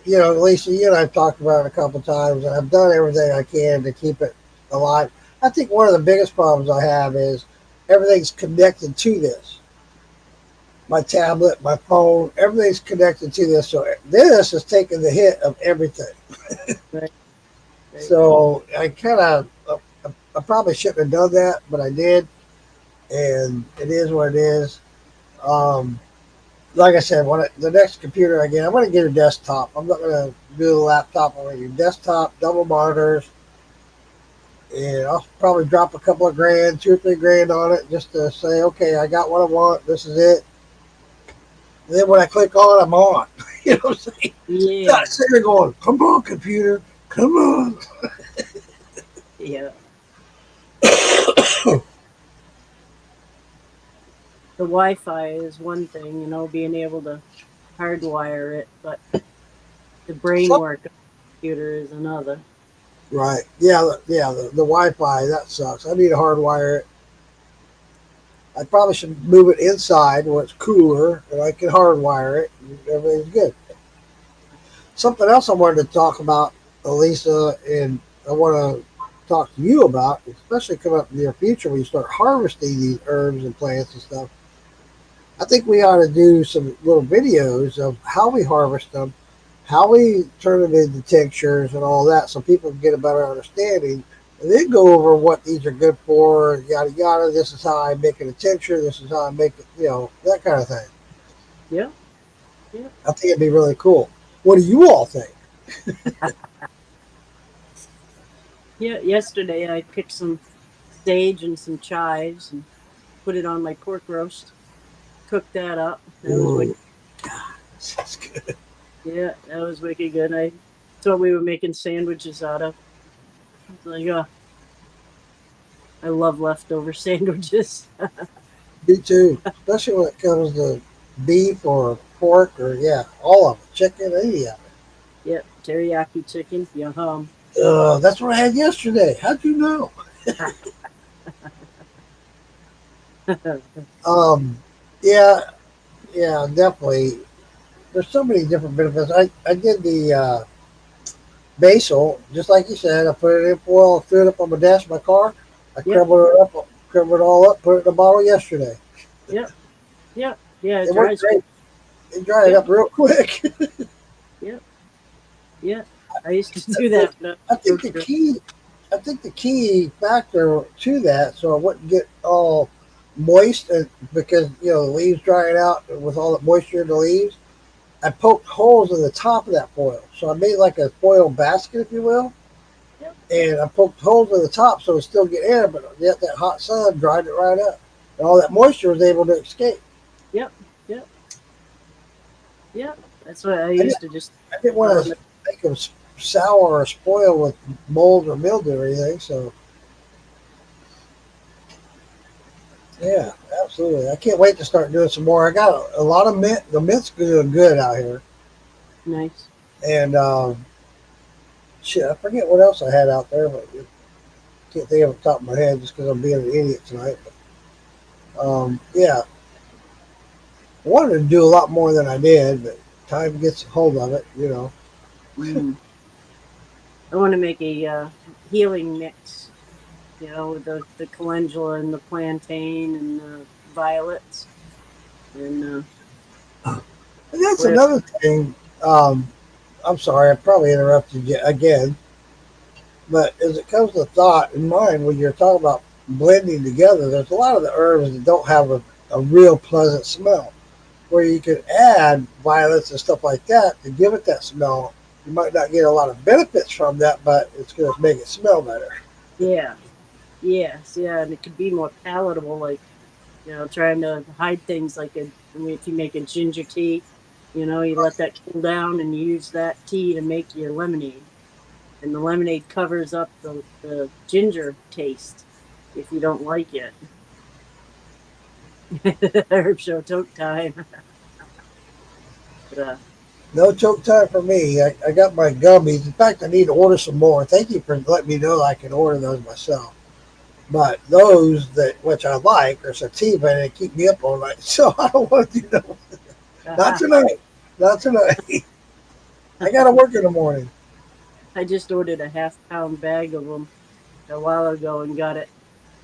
Lisa, you and I've talked about it a couple times, and I've done everything I can to keep it alive. I think one of the biggest problems I have is everything's connected to this. My tablet, my phone, everything's connected to this. So this is taking the hit of everything. Right. Right. So I probably shouldn't have done that, but I did, and it is what it is. Um, like I said, the next computer I get, I'm going to get a desktop. I'm not going to do the laptop. I'm going to get a desktop, double monitors, and I'll probably drop a couple of grand, 2 or 3 grand on it just to say, okay, I got what I want. This is it. And then when I click on, I'm on. You know what I'm saying? Yeah. Not sitting there going, come on, computer, come on. Yeah. The Wi-Fi is one thing, being able to hardwire it, but the brain Some- work of the computer is another. Right. Yeah, the Wi-Fi, that sucks. I need to hardwire it. I probably should move it inside where it's cooler and I can hardwire it and everything's good. Something else I wanted to talk about, Elisa, and I want to talk to you about, especially coming up in the near future when you start harvesting these herbs and plants and stuff. I think we ought to do some little videos of how we harvest them, how we turn them into tinctures and all that so people can get a better understanding and then go over what these are good for, yada yada. This is how I make it a tincture. This is how I make it, that kind of thing. Yeah. Yeah. I think it'd be really cool. What do you all think? Yeah. Yesterday I picked some sage and some chives and put it on my pork roast. Cooked that up. That was wicked. That's good. Yeah, that was wicked good. I thought we were making sandwiches out of. It's like, I love leftover sandwiches. Me too. Especially when it comes to beef or pork or yeah, all of it, chicken, any of Yep, teriyaki chicken. Yum. it. That's what I had yesterday. How'd you know? Um, yeah, yeah, definitely. There's so many different benefits. I did the basil, just like you said. I put it in foil, threw it up on the dash of my car. I Yep, crumbled it all up, put it in a bottle yesterday. yep, yep. Yeah, it It worked dries quick. great. It dried Yep, up real quick. yep, yep. I used to do that. But I think the key, I think the key factor to that, so I wouldn't get all moist, because the leaves drying out with all the moisture in the leaves. I poked holes in the top of that foil, so I made like a foil basket, if you will, Yep, and I poked holes in the top so it still get air, but yet that hot sun dried it right up, and all that moisture was able to escape. yep, yep, yep. That's what I I didn't, used to just I didn't put want on to the. make them sour or spoil with mold or mildew or anything, so yeah, absolutely. I can't wait to start doing some more. I got a lot of mint. The mint's doing good out here, Nice. and shit, I forget what else I had out there, but I can't think of it off the top of my head just because I'm being an idiot tonight. But, yeah, I wanted to do a lot more than I did, but time gets a hold of it. Mm. I want to make a healing mix. With the calendula and the plantain and the violets and And that's whatever. another thing. Um, I'm sorry, I probably interrupted you again, but as it comes to thought in mind, when you're talking about blending together, there's a lot of the herbs that don't have a real pleasant smell. Where you could add violets and stuff like that to give it that smell. You might not get a lot of benefits from that, but it's going to make it smell better. Yeah, yes, yeah, and it could be more palatable. Like trying to hide things like if you make a ginger tea, you let that cool down and you use that tea to make your lemonade, and the lemonade covers up the ginger taste if you don't like it. Herb show toke time. But, No choke time for me. I got my gummies. In fact, I need to order some more. Thank you for letting me know I can order those myself. But those that which I like are sativa and they keep me up all night. So I don't want to do no. Not tonight. Not tonight. I got to work in the morning. I just ordered a half-pound bag of them a while ago and got it.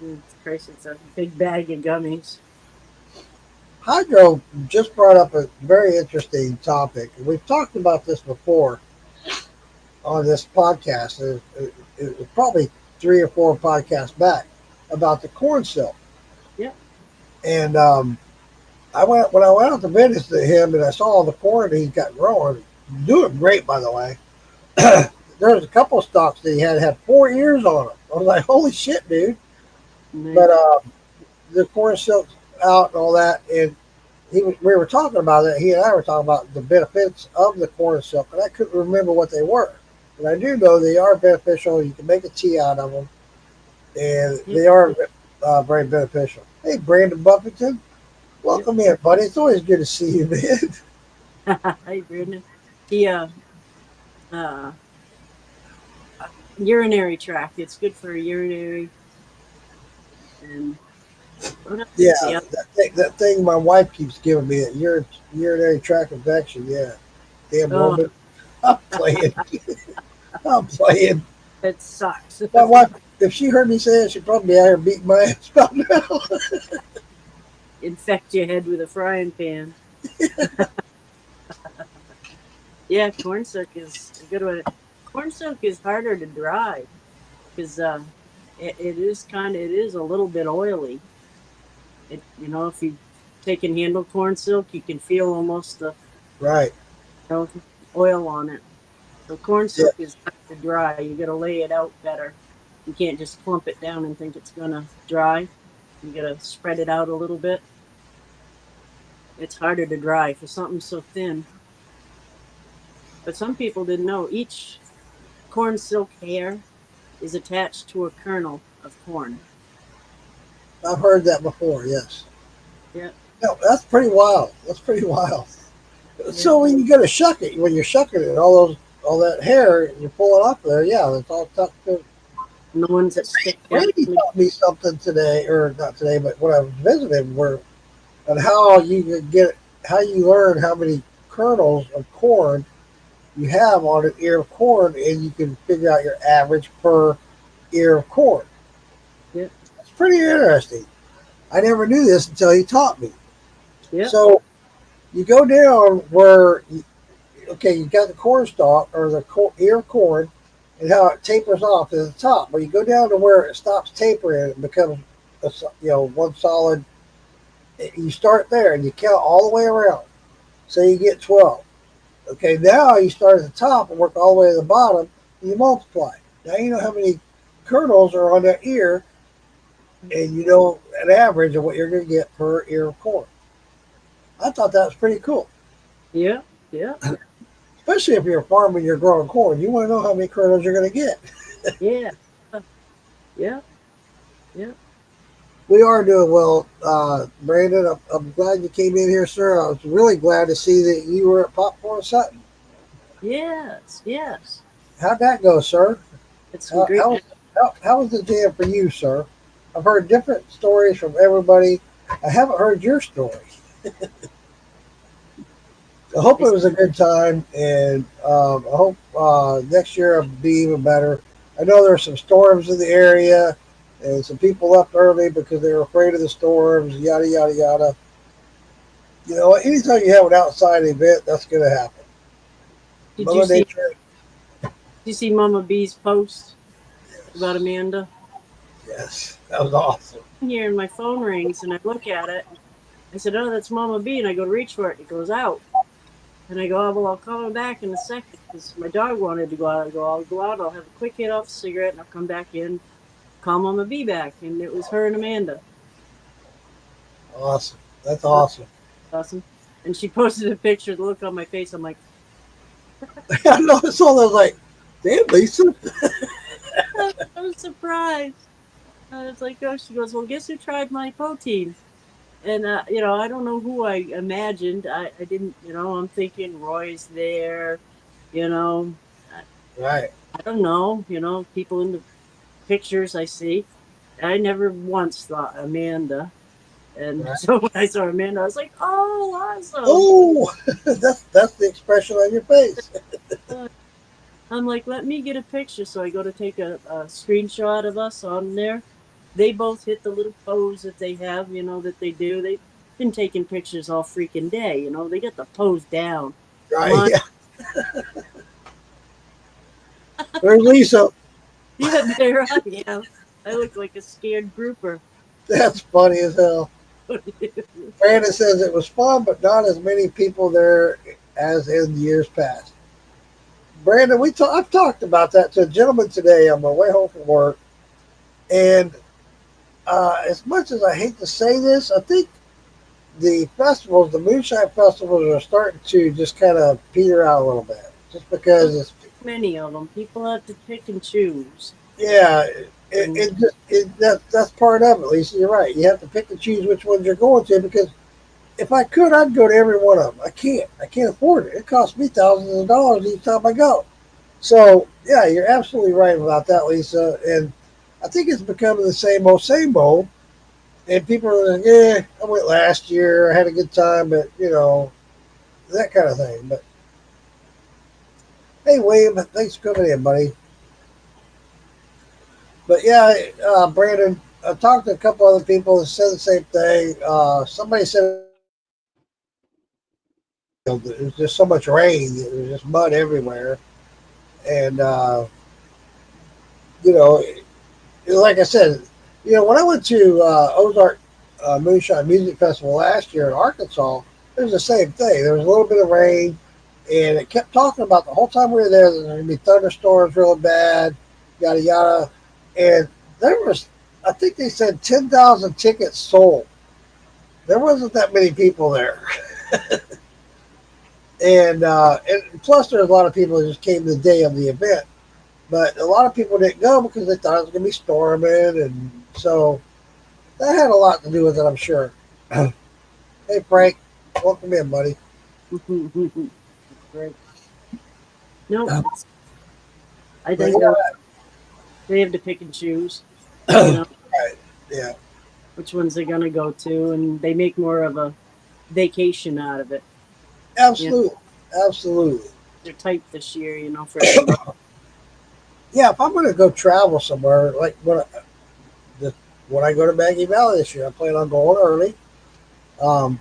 It's crazy. It's a big bag of gummies. Hydro just brought up a very interesting topic. We've talked about this before on this podcast. It was probably 3 or 4 podcasts back about the corn silk. Yep. And when I went out to visit him and I saw all the corn he's got growing, doing great by the way. There was a couple of stalks that he had 4 ears on them. I was like, holy shit, dude! But Nice. the corn silk's out and all that, and we were talking about it. He and I were talking about the benefits of the corn silk, and I couldn't remember what they were. But I do know they are beneficial. You can make a tea out of them, and Yep. they are very beneficial. Hey, Brandon Buffington, Yep. welcome in, buddy. It's always good to see you, man. Hi, Brandon. The uh, urinary tract. It's good for urinary and what else? Yeah, Yeah. that thing my wife keeps giving me, that urinary tract infection. Yeah, damn Oh, woman. I'm playing. I'm playing. it sucks. My wife, if she heard me say it, she'd probably be out here beating my ass about now. Infect your head with a frying pan. Yeah, corn silk is a good one. Corn silk is harder to dry because it is a little bit oily. If you take and handle corn silk, you can feel almost the Right. you know, oil on it. So corn Yeah. silk is hard to dry. You got to lay it out better. You can't just clump it down and think it's gonna dry. You got to spread it out a little bit. It's harder to dry for something so thin. But some people didn't know each corn silk hair is attached to a kernel of corn. I've heard that before. Yes. Yeah. Yeah, that's pretty wild. That's pretty wild. Yeah. So when you go to shuck it, when you're shucking it, all that hair, you pull it off there. Yeah, it's all tucked in. And the ones that stick out. Randy taught me something today, or not today, but when I was visiting, where on how you can get how you learn how many kernels of corn you have on an ear of corn, and you can figure out your average per ear of corn. Yep. It's pretty interesting. I never knew this until he taught me. Yep. So you go down where, okay, you got the corn stalk or the ear of corn, and how it tapers off at the top. But you go down to where it stops tapering and becomes, one solid. You start there and you count all the way around. So you get 12. Okay, now you start at the top and work all the way to the bottom, and you multiply. Now you know how many kernels are on that ear, and you know an average of what you're going to get per ear of corn. I thought that was pretty cool, Yeah. Yeah. especially if you're a farmer and you're growing corn. You want to know how many kernels you're going to get. Yeah. Yeah. Yeah. We are doing well, Brandon. I'm glad you came in here, sir. I was really glad to see that you were at Popcorn Sutton. Yes. Yes. How'd that go, sir? It's some great. How was the jam for you, sir? I've heard different stories from everybody. I haven't heard your story. I hope it was a good time, and I hope next year will be even better. I know there's some storms in the area, and some people left early because they were afraid of the storms, yada, yada, yada. You know, anytime you have an outside event, that's going to happen. Did Mother you see? Nature, Did you see Mama B's post about Amanda? yes, that was awesome. Here, and my phone rings, and I look at it. I said, "Oh, that's Mama B," and I go to reach for it. It goes out, and I go, "Oh, well, I'll call him back in a second because my dog wanted to go out." I go, "I'll go out. I'll have a quick hit off the cigarette, and I'll come back in, call Mama B back." And it was her and Amanda. Awesome. That's awesome. Awesome. And she posted a picture. The look on my face, I'm like, I know. I saw that. Like, damn, Lisa. I was surprised. I was like, "Oh," she goes, "Well, guess who tried my protein?" And I don't know who I imagined. I didn't. I'm thinking Roy's there. You know, Right. I don't know. People in the pictures I see. I never once thought Amanda. And Right. so when I saw Amanda, I was like, "Oh, awesome!" Oh, that's the expression on your face. I'm like, "Let me get a picture." So I go to take a screenshot of us on there. They both hit the little pose that they have, that they do. They've been taking pictures all freaking day. They get the pose down. Right. Yeah. There's Lisa. Yeah, there I am. I look like a scared grouper. That's funny as hell. Brandon says it was fun, but not as many people there as in years past. Brandon, I've talked about that to a gentleman today on my way home from work, and as much as I hate to say this, I think the festivals, the moonshine festivals, are starting to just kind of peter out a little bit, just because it's Many of them. People have to pick and choose. yeah. That's part of it, Lisa. You're right. You have to pick and choose which ones you're going to, because if I could, I'd go to every one of them. I can't. I can't afford it. It costs me thousands of dollars each time I go. So yeah, you're absolutely right about that, Lisa. And I think it's becoming the same old, same old. And people are like, "Yeah, I went last year. I had a good time," but that kind of thing. But hey, William, thanks for coming in, buddy. But yeah, Brandon, I talked to a couple other people that said the same thing. Somebody said there was just so much rain, there was just mud everywhere, and you know, like I said, when I went to Ozark Moonshine Music Festival last year in Arkansas, it was the same thing. There was a little bit of rain, and it kept talking about the whole time we were there that there were going to be thunderstorms really bad, yada yada. And there was, I think they said 10,000 tickets sold. There wasn't that many people there. and plus there's a lot of people that just came the day of the event. But a lot of people didn't go because they thought it was going to be storming. And so that had a lot to do with it, I'm sure. Hey, Frank. Welcome in, buddy. Great. No, Uh, I But think they have to pick and choose. You yeah, know right. Yeah, which ones they're gonna go to, and they make more of a vacation out of it. You know, absolutely. Absolutely. they're tight this year. For everybody. Yeah, if I'm going to go travel somewhere, like when I go to Maggie Valley this year, I plan on going early.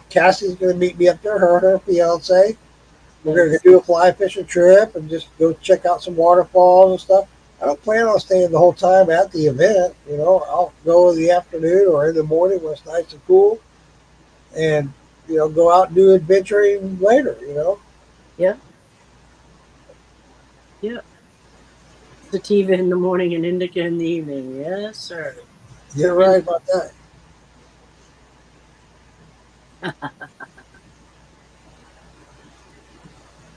Cassie's going to meet me up there, her and her fiance. We're going to Nice. do a fly fishing trip and just go check out some waterfalls and stuff. I don't plan on staying the whole time at the event. I'll go in the afternoon or in the morning when it's nice and cool, and go out and do adventuring later. Yeah, yeah. Sativa in the morning and indica in the evening. Yes, sir. You're right about that.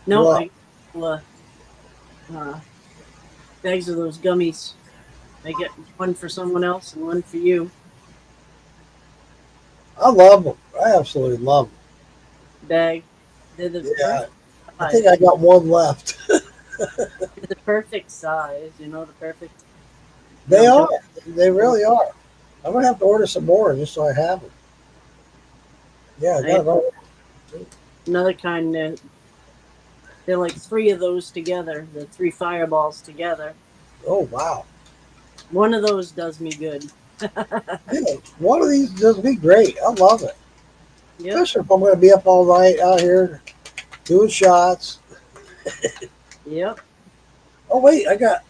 No, Well, I uh, bags of those gummies. I get one for someone else and one for you. I love them. I absolutely love them. Bag. They're the Yeah, perfect I think size. I got one left. They're the perfect size. The perfect. They are. Don't. They really are. I'm gonna have to order some more just so I have them. Yeah, I I got have it all. another kind. They're like three of those together. The three fireballs together. Oh wow. One of those does me good. Yeah, one of these does be great. I love it. Yep. Especially if I'm gonna be up all night out here doing shots. Yep. Oh wait, I got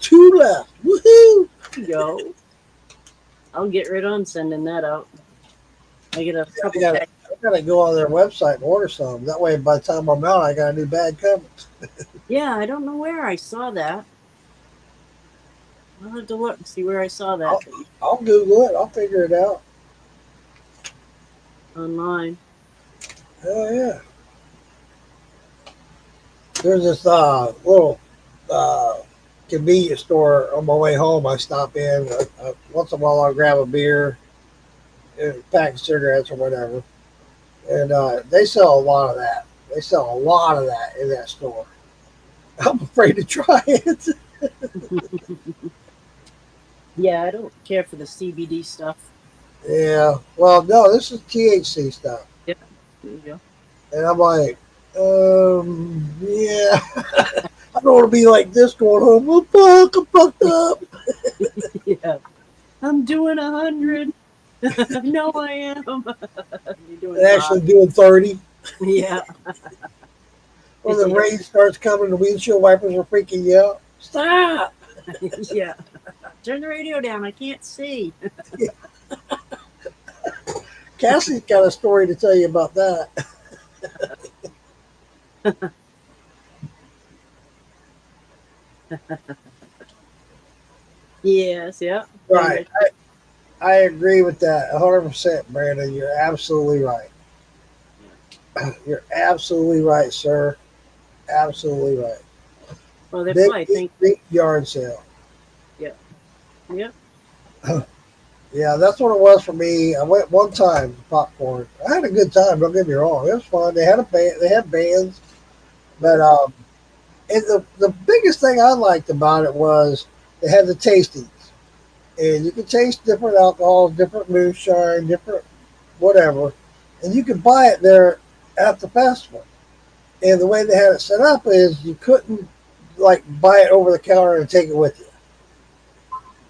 two left. Woohoo! There you go. I'll get right on sending that out. I get a Yeah, couple packs. I gotta go on their website and order some. That way by the time I'm out I got a new bag coming. Yeah, I don't know where I saw that. I'll have to look and see where I saw that I'll Google it, I'll figure it out. online. Hell yeah. There's this little uh, convenience store on my way home. I stop in once in a while. I'll grab a beer, and a pack of cigarettes or whatever, and they sell a lot of that. They sell a lot of that in that store. I'm afraid to try it. Yeah, I don't care for the CBD stuff. Yeah. Well, no, this is THC stuff, Yep. There you go. and I'm like, yeah. I don't want to be like this going home. I'm fucked up. Yeah. I'm doing 100. No, I am. You're doing And actually doing 30. Yeah. When the rain starts coming, the windshield wipers are freaking you out. Stop! Yeah. Turn the radio down. I can't see. Cassie's got a story to tell you about that. Yes. Yeah. Right. I agree with that 100%, Brandon. You're absolutely right. You're absolutely right, sir. Absolutely right. Well, they Big, probably think. big yard sale. Yeah. Yep. Yeah, that's what it was for me. I went one time to popcorn. I had a good time. Don't get me wrong; it was fun. They had a band. They had bands, but and the biggest thing I liked about it was they had the tastings, and you could taste different alcohols, different moonshine, different whatever, and you could buy it there at the festival. And the way they had it set up is you couldn't like buy it over the counter and take it with you.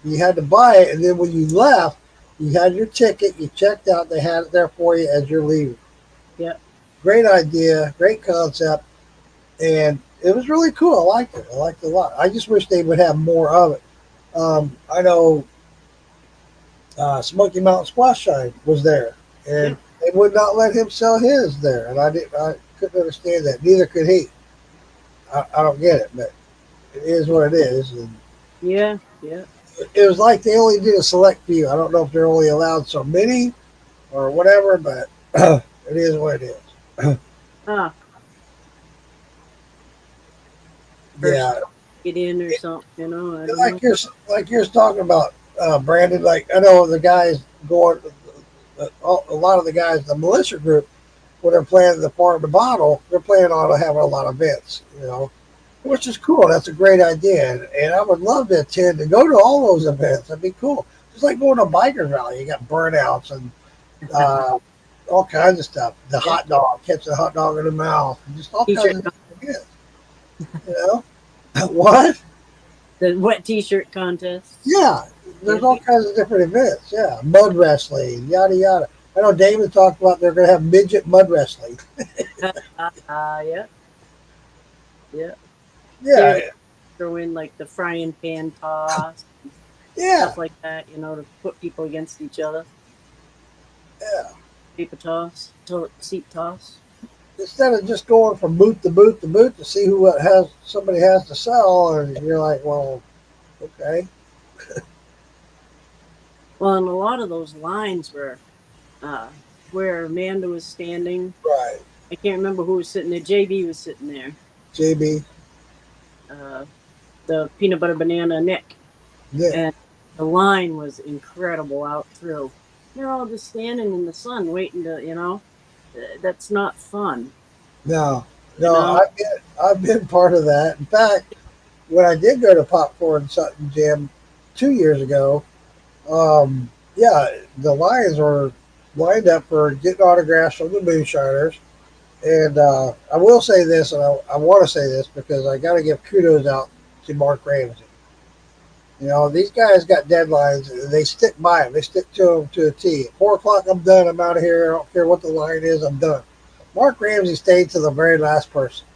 You had to buy it, and then when you left, you had your ticket. You checked out. They had it there for you as you're leaving. Yep. Great idea, great concept, and it was really cool. I liked it. I liked it a lot. I just wish they would have more of it. I know Smoky Mountain Squash Shine was there, and they would not let him sell his there, and I couldn't understand that. Neither could he. I don't get it, but it is what it is. And Yeah. Yeah. it was like they only did a select few. I don't know if they're only allowed so many or whatever, but it is what it is. Ah. Yeah, Get in or something. I don't like you're talking about, Brandon. Like I know the guys going a lot of the guys, the militia group, when they're playing the part of the bottle, they're planning on having a lot of events, which is cool. That's a great idea. And I would love to attend and go to all those events. That'd be cool. It's like going to a biker rally. You got burnouts and all kinds of stuff. The hot dog, catching a hot dog in the mouth, just all T-shirt kinds of events. What? The wet T-shirt contest. Yeah, there's all kinds of different events. Yeah, mud wrestling, yada yada. I know David talked about they're going to have midget mud wrestling. Yeah. Yeah, Throw in like the frying pan toss, yeah, stuff like that, to put people against each other. yeah. Paper toss, toilet seat toss. Instead of just going from booth to booth to booth to see who somebody has to sell, and you're like, well, okay. Well, and a lot of those lines were where Amanda was standing. Right. I can't remember who was sitting there. JB was sitting there. JB. The peanut butter banana Nick. Yeah. And the line was incredible out through. They're all just standing in the sun waiting to, that's not fun. No, I've been part of that. In fact, when I did go to Popcorn Sutton Gym 2 years ago, the Lions were lined up for getting autographs from the Moonshiners. And I will say this, and I want to say this because I got to give kudos out to Mark Ramsey. These guys got deadlines, and they stick by them. They stick to them to a T. At 4 o'clock, I'm done. I'm out of here. I don't care what the line is. I'm done. Mark Ramsey stayed to the very last person.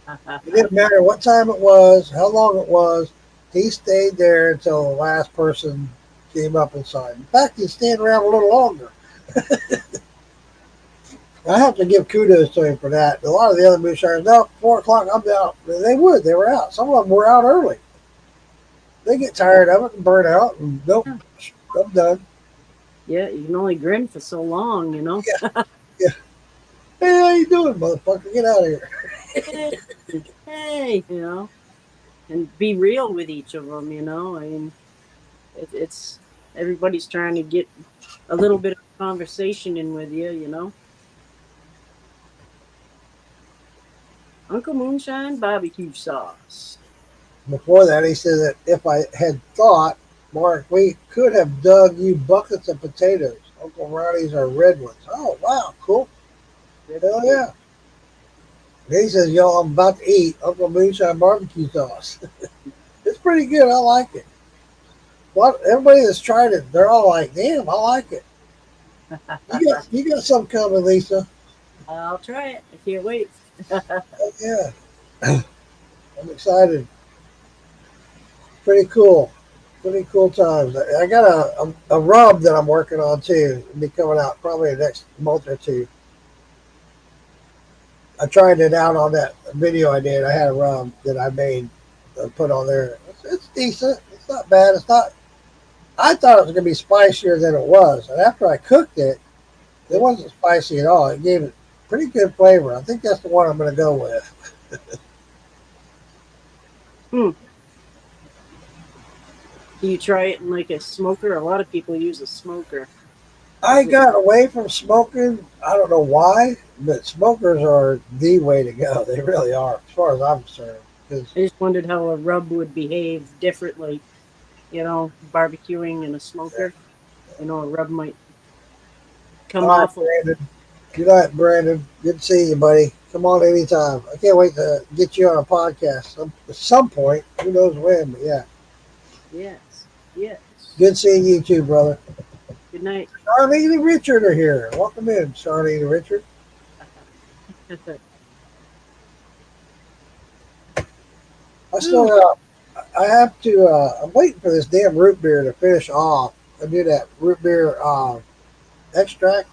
It didn't matter what time it was, how long it was. He stayed there until the last person came up and signed. In fact, he stayed around a little longer. I have to give kudos to him for that. A lot of the other Moonshiners, no, 4 o'clock, I'm out. They were out. Some of them were out early. They get tired of it and burn out, and nope, I'm done. Yeah, you can only grin for so long, Yeah. Hey, how you doing, motherfucker? Get out of here. Hey, and be real with each of them, I mean, it's everybody's trying to get a little bit of conversation in with you, Uncle Moonshine barbecue sauce. Before that, he said that if I had thought, Mark, we could have dug you buckets of potatoes. Uncle Ronnie's are red ones. Oh, wow, cool. Hell yeah. And he says, yo, I'm about to eat Uncle Moonshine barbecue sauce. It's pretty good. I like it. Everybody that's tried it, they're all like, damn, I like it. You got something coming, Lisa. I'll try it. I can't wait. Oh, yeah. I'm excited. Pretty cool. Pretty cool times. I got a rub that I'm working on too. It'll be coming out probably the next month or two. I tried it out on that video I did. I had a rub that I made, put on there. It's decent. It's not bad. It's not. I thought it was going to be spicier than it was. And after I cooked it, it wasn't spicy at all. It gave it pretty good flavor. I think that's the one I'm going to go with. Do you try it in like a smoker? A lot of people use a smoker. I got away from smoking. I don't know why, but smokers are the way to go. They really are, as far as I'm concerned. I just wondered how a rub would behave differently, barbecuing in a smoker. A rub might come off. Brandon. Good night, Brandon. Good to see you, buddy. Come on anytime. I can't wait to get you on a podcast at some point. Who knows when, but yeah. Yes. Good seeing you too, brother. Good night. Charlene and Richard are here. Welcome in, Charlene and Richard. I have to, I'm waiting for this damn root beer to finish off. I do that root beer extract.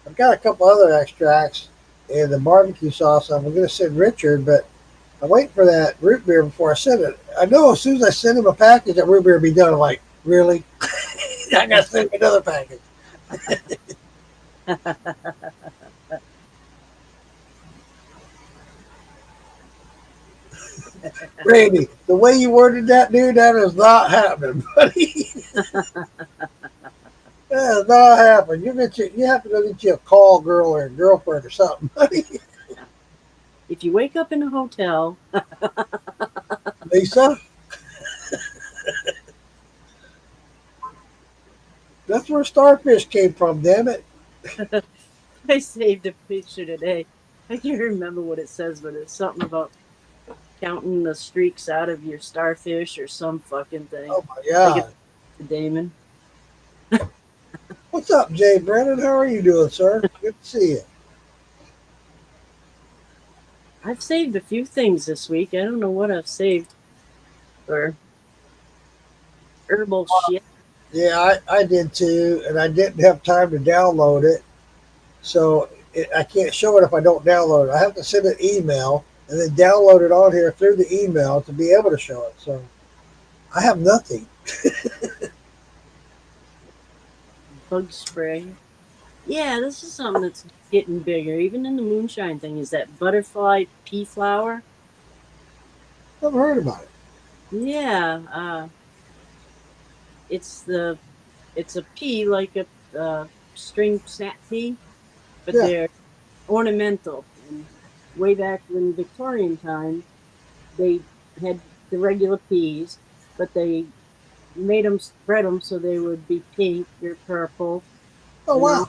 I've got a couple other extracts and the barbecue sauce I'm going to send Richard, but I'm waiting for that root beer before I send it. I know as soon as I send him a package, that root beer will be done. I'm like, really? I got to send him another package. Randy, the way you worded that, dude, that is not happening, buddy. That's not happen. You have to go get you a call girl or a girlfriend or something, buddy. If you wake up in a hotel, Lisa, that's where starfish came from. Damn it! I saved a picture today. I can't remember what it says, but it's something about counting the streaks out of your starfish or some fucking thing. Oh my I think god! it's to Damon. What's up, Jay Brennan? How are you doing, sir? Good to see you. I've saved a few things this week. I don't know what I've saved for herbal shit. Yeah, I did too, and I didn't have time to download it, so I can't show it if I don't download it. I have to send an email and then download it on here through the email to be able to show it. So I have nothing. Bug spray. Yeah, this is something that's getting bigger. Even in the moonshine thing, is that butterfly pea flower? Never heard about it. Yeah, it's a pea like a string snap pea, but Yeah. they're ornamental. And way back in Victorian time, they had the regular peas, but they made them spread them so they would be pink or purple. Oh wow!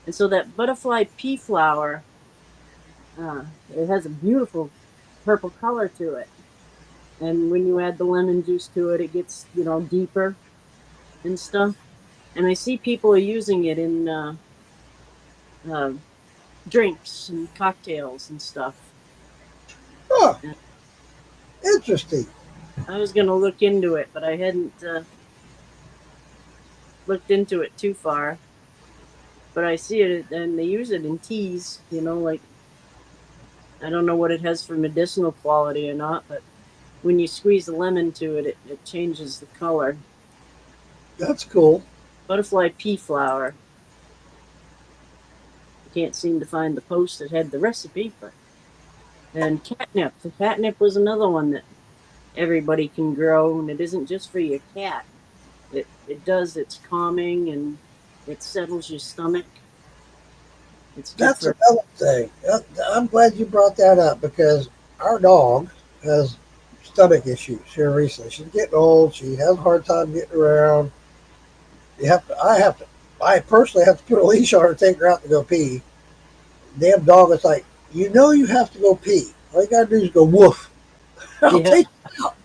And so that butterfly pea flower, it has a beautiful purple color to it. And when you add the lemon juice to it, it gets, deeper and stuff. And I see people are using it in drinks and cocktails and stuff. Huh. Interesting. I was going to look into it, but I hadn't looked into it too far. But I see it, and they use it in teas, like, I don't know what it has for medicinal quality or not, but when you squeeze the lemon to it, it changes the color. That's cool. Butterfly pea flower. I can't seem to find the post that had the recipe, but. And catnip. The catnip was another one that everybody can grow, and it isn't just for your cat. It's calming, and it settles your stomach. It's good That's for another thing. I'm glad you brought that up because our dog has stomach issues here recently. She's getting old. She has a hard time getting around. I personally have to put a leash on her, take her out to go pee. Damn dog is like, you have to go pee. All you gotta do is go woof. I'll Yeah. take you out.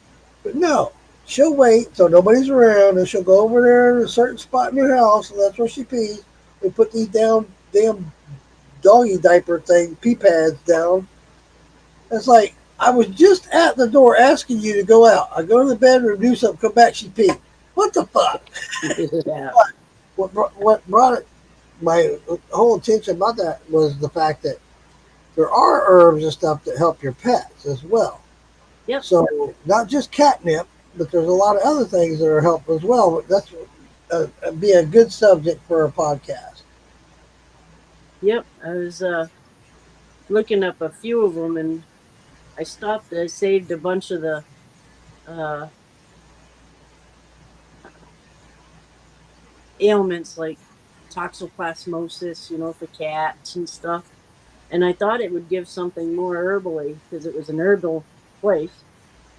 But no, she'll wait till nobody's around and she'll go over there in a certain spot in her house and that's where she pees. We put these damn doggy diaper thing, pee pads down. It's like, I was just at the door asking you to go out. I go to the bedroom, do something, come back, she pee. What the fuck? Yeah. What brought it, my whole attention about that was the fact that there are herbs and stuff that help your pets as well. Yep. So not just catnip, but there's a lot of other things that are helpful as well. That's be a good subject for a podcast. Yep. I was looking up a few of them, and I stopped. I saved a bunch of the ailments like toxoplasmosis, for cats and stuff. And I thought it would give something more herbally because it was an herbal place,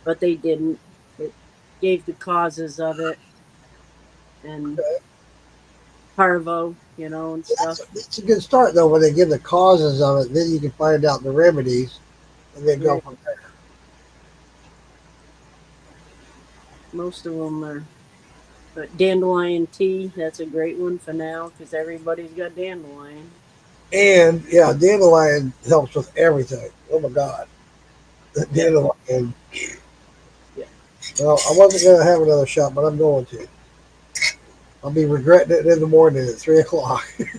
but they didn't. It gave the causes of it and parvo, and stuff. It's a good start though when they give the causes of it. Then you can find out the remedies, and then go Right. from there. Most of them are. But dandelion tea, that's a great one for now because everybody's got dandelion. And yeah, dandelion helps with everything. Oh my god, the dandelion. Yeah. Well, I wasn't going to have another shot, but I'm going to. I'll be regretting it in the morning at 3:00.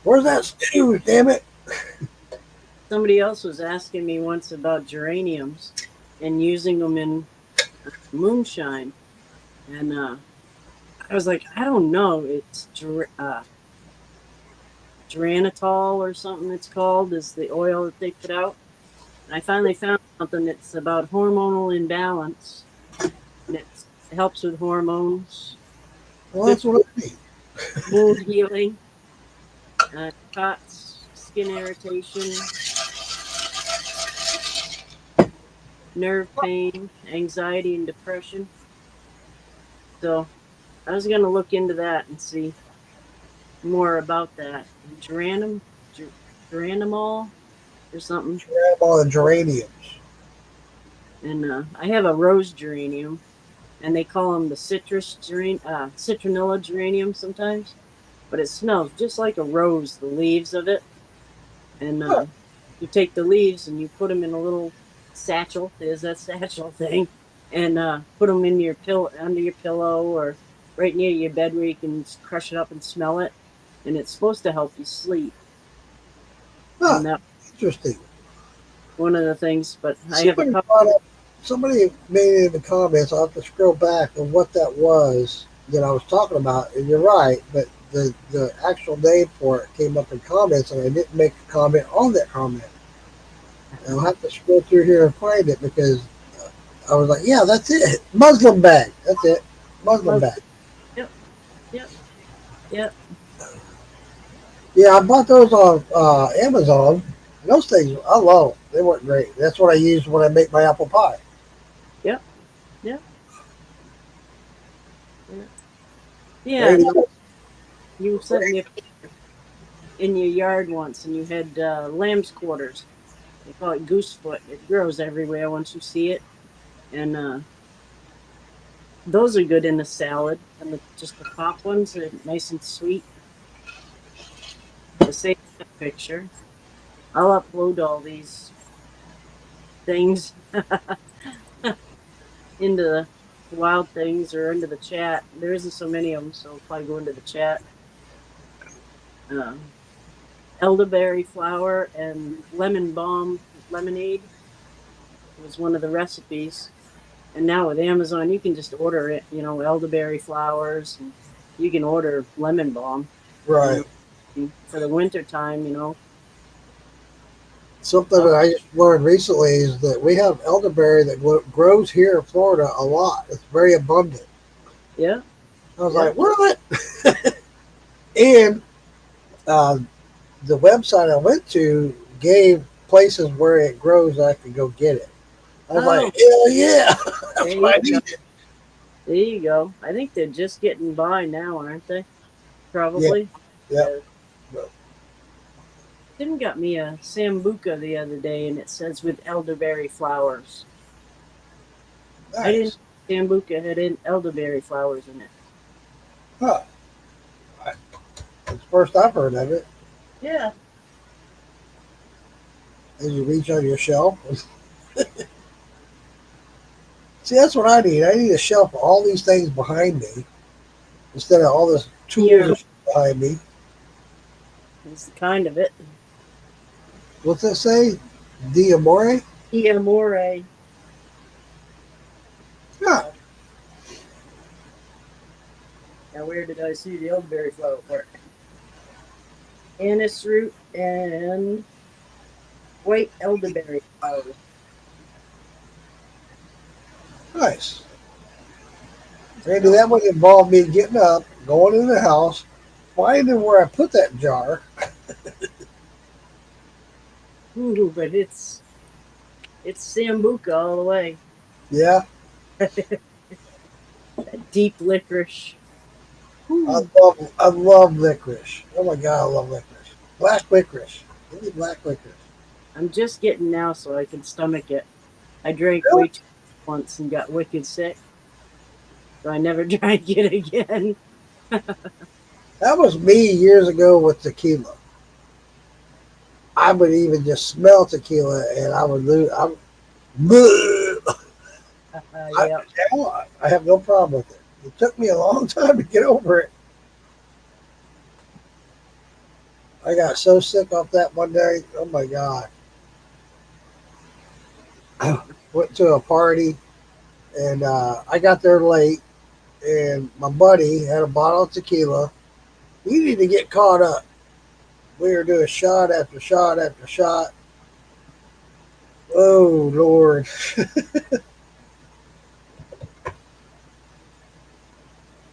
Where's that stew? Damn it! Somebody else was asking me once about geraniums and using them in moonshine. And I was like, I don't know. It's geranitol or something it's called, is the oil that they put out. And I finally found something that's about hormonal imbalance. And it helps with hormones. Well, that's what I need. Wound healing, cuts, skin irritation, nerve pain, anxiety, and depression. So I was going to look into that and see more about that. Geranimol or something. Grab all the geraniums. And I have a rose geranium, and they call them the citronella geranium sometimes. But it smells just like a rose, the leaves of it. And Huh. you take the leaves and you put them in a little satchel. There's that satchel thing, and put them in your pillow, under your pillow, or right near your bed where you can crush it up and smell it. And it's supposed to help you sleep. Huh. And that Interesting. one of the things. But I have a Somebody couple. brought up, somebody made it in the comments. I'll have to scroll back on what that was that I was talking about. And you're right, but the actual name for it came up in comments, and I didn't make a comment on that comment. And I'll have to scroll through here and find it because I was like, yeah, that's it. Muslim bag. That's it. Muslim Mus- bag. Yep, yep, yep. Yeah, I bought those on Amazon. And those things, I love them. They work great. That's what I use when I make my apple pie. Yep, yep, yep. Yeah, Anything else? you sent me a picture in your yard once, and you had lamb's quarters. They call it goosefoot. It grows everywhere once you see it, and those are good in the salad. And just the pop ones are nice and sweet. The same picture. I'll upload all these things into the wild things or into the chat. There isn't so many of them, so I'll probably go into the chat. Um, Elderberry flower and lemon balm lemonade was one of the recipes. And now with Amazon, you can just order it, elderberry flowers, and you can order lemon balm, Right. for the winter time, Something that I just learned recently is that we have elderberry that grows here in Florida a lot. It's very abundant. Yeah, I was yeah. like, what? And uh, the website I went to gave places where it grows that I could go get it. I was like, hell yeah. That's There what I you go. needed. There you go. I think they're just getting by now, aren't they? Yeah. Probably. Yeah. Tim got me a sambuca the other day, and it says with elderberry flowers. I didn't Nice. sambuca had elderberry flowers in it. Huh. It's the first I've heard of it. Yeah. As you reach on your shelf. See, that's what I need. I need a shelf of all these things behind me instead of all this tools Yeah. and shit behind me. It's the kind of it. What's that say? Diamore? Amore. Yeah. Now, where did I see the elderberry flower part? Anise root and white elderberry flowers. Nice. Randy, that would involve me getting up, going in the house, finding where I put that jar. Ooh, but it's sambuca all the way. Yeah. That deep licorice. I love licorice. Oh my god, I love licorice. Black licorice. Give me black licorice. I'm just getting now so I can stomach it. I drank Really? way too much once and got wicked sick. So I never drank it again. That was me years ago with tequila. I would even just smell tequila and I would lose. Yeah. Now I have no problem with it. It took me a long time to get over it. I got so sick off that one day. Oh my god. Went to a party and I got there late and my buddy had a bottle of tequila. We need to get caught up. We were doing shot after shot after shot. Oh Lord.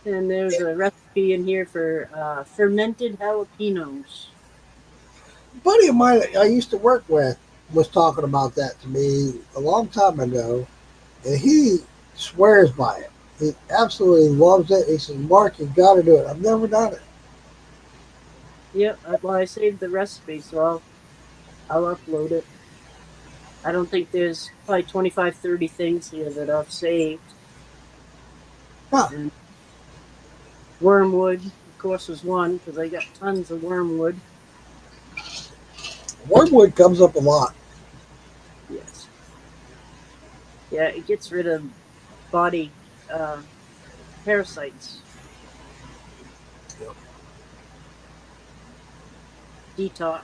And there's a recipe in here for fermented jalapenos. A buddy of mine that I used to work with was talking about that to me a long time ago, and he swears by it. He absolutely loves it. He says, "Mark, you got to do it." I've never done it. Yep, well, I saved the recipe, so I'll upload it. I don't think there's probably 25, 30 things here that I've saved. Huh. And wormwood, of course, was one because I got tons of wormwood. Wormwood comes up a lot. Yes. Yeah, it gets rid of body parasites. Yep. Detox.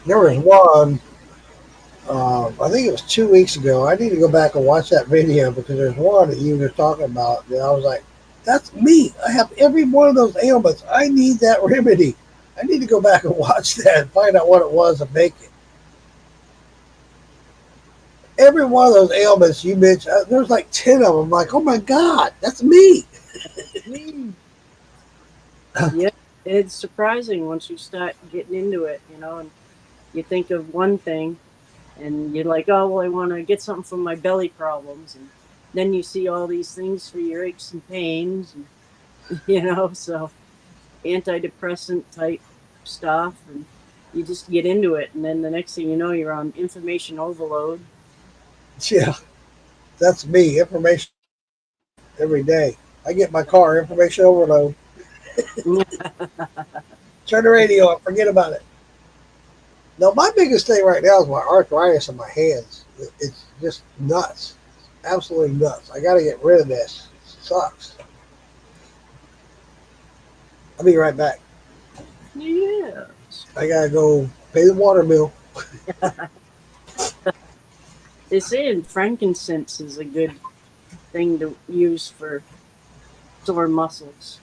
There was one, I think it was 2 weeks ago. I need to go back and watch that video because there's one that you were talking about that I was like, that's me. I have every one of those ailments. I need that remedy. I need to go back and watch that and find out what it was and make it. Every one of those ailments you mentioned, there's like 10 of them. I'm like, oh my God, that's me. Yeah, it's surprising once you start getting into it, and you think of one thing and you're like, oh, well, I want to get something for my belly problems. And then you see all these things for your aches and pains, and, so antidepressant type stuff. And you just get into it. And then the next thing you know, you're on information overload. Yeah, that's me. Information every day. I get my car, information overload. Turn the radio on, forget about it. No, my biggest thing right now is my arthritis in my hands. It's just nuts. Absolutely nuts. I got to get rid of this. It sucks. I'll be right back. Yeah. I got to go pay the water bill. They say frankincense is a good thing to use for sore muscles.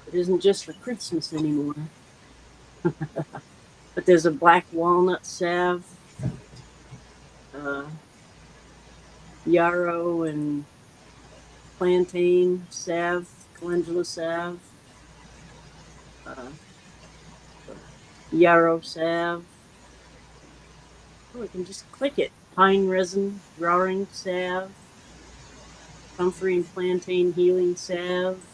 It isn't just for Christmas anymore. But there's a black walnut salve, yarrow and plantain salve, calendula salve, yarrow salve. Oh, I can just click it. Pine resin, drawing salve, comfrey and plantain healing salve.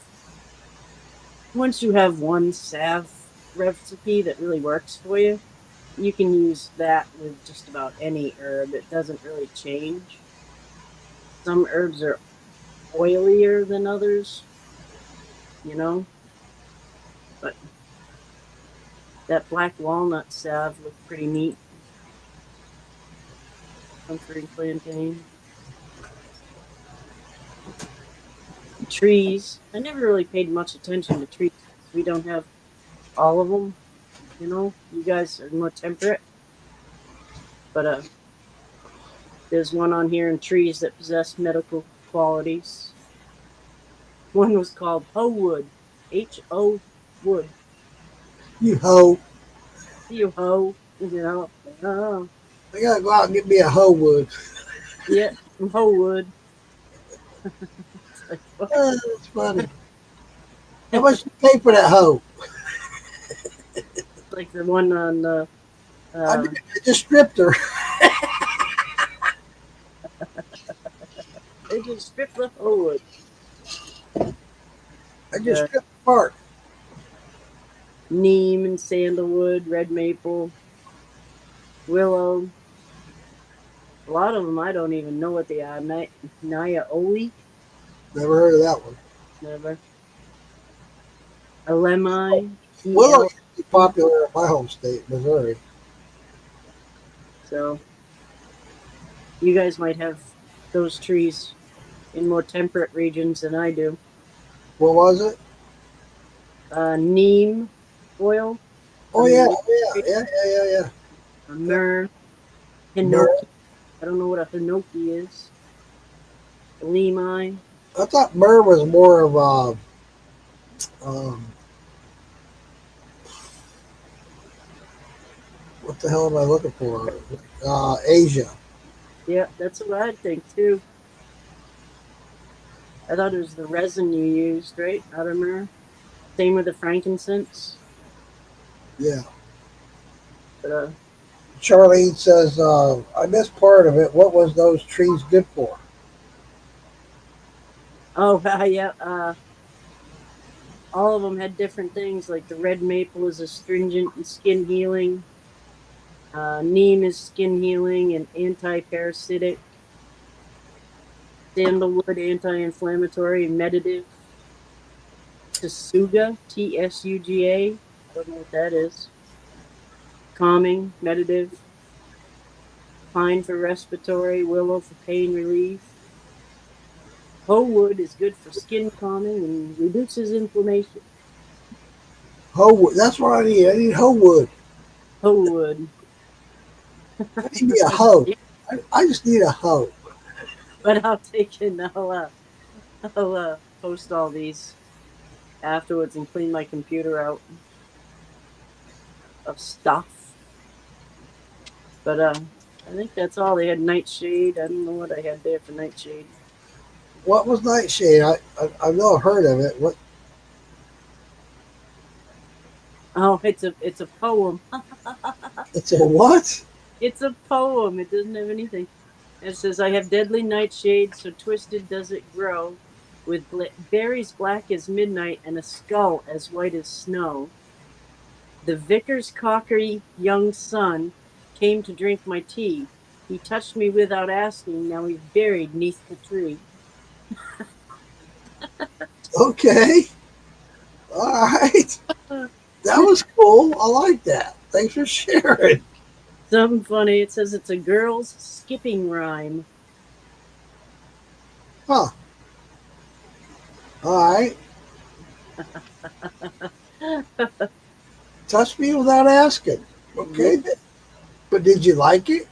Once you have one salve recipe that really works for you, you can use that with just about any herb. It doesn't really change. Some herbs are oilier than others, but that black walnut salve looked pretty neat. Comfrey and plantain. Trees. I never really paid much attention to trees. We don't have all of them. You guys are more temperate. But there's one on here in trees that possess medical qualities. One was called Ho Wood. H-O Wood. You hoe. You ho. Oh. I got to go out and get me a hoe wood. Yeah, from Ho Wood. That's funny. How much you pay for that hoe? Like the one on the. I just stripped her. They just stripped the Ho Wood. I just stripped the bark. Neem and sandalwood, red maple, willow. A lot of them I don't even know what they are. Niaoli? Never heard of that one. Never. Alemai. Willow used to be popular in my home state, Missouri. So you guys might have those trees in more temperate regions than I do. What was it? Neem oil. Oh yeah. Myrrh. Hinoki. I don't know what a hinoki is. Lemai. I thought myrrh was more of what the hell am I looking for? Asia. Yeah, that's what I think too. I thought it was the resin you used, right? Adamer. Same with the frankincense. Yeah. But Charlene says, I missed part of it. What was those trees good for? oh yeah, all of them had different things. Like the red maple is astringent and skin healing. Neem is skin healing and anti-parasitic. Sandalwood anti-inflammatory, meditative. Tsuga, Tsuga. Don't know what that is. Calming, meditative. Pine for respiratory. Willow for pain relief. Hoe wood is good for skin calming and reduces inflammation. Hoe wood. That's what I need. I need hoe wood. Hoe wood. I need me a hoe. Yeah, I just need a hoe. but I'll take it. I'll post all these afterwards and clean my computer out of stuff. But I think that's all. They had nightshade. I don't know what I had there for nightshade. What was nightshade? I know I've heard of it. What? Oh, it's a poem. It's a what? It's a poem. It doesn't have anything. It says, "I have deadly nightshade, so twisted does it grow, with berries black as midnight and a skull as white as snow. The vicar's cocker young son came to drink my tea. He touched me without asking. Now he's buried neath the tree." Okay. All right. That was cool. I like that. Thanks for sharing. Something funny. It says it's a girl's skipping rhyme. Huh. All right. Touch me without asking. Okay. But did you like it?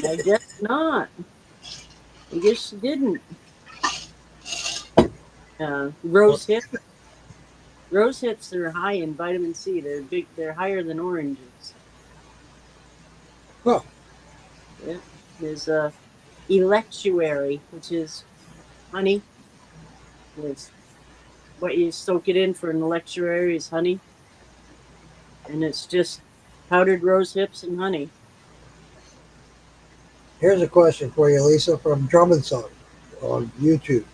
I guess not. I guess she didn't. Rose hips. Rose hips are high in vitamin C. They're big. They're higher than oranges. Huh. Yeah. There's electuary, which is honey. It's what you soak it in for an electuary is honey, and it's just powdered rose hips and honey. Here's a question for you, Lisa, from Drummond Son on YouTube.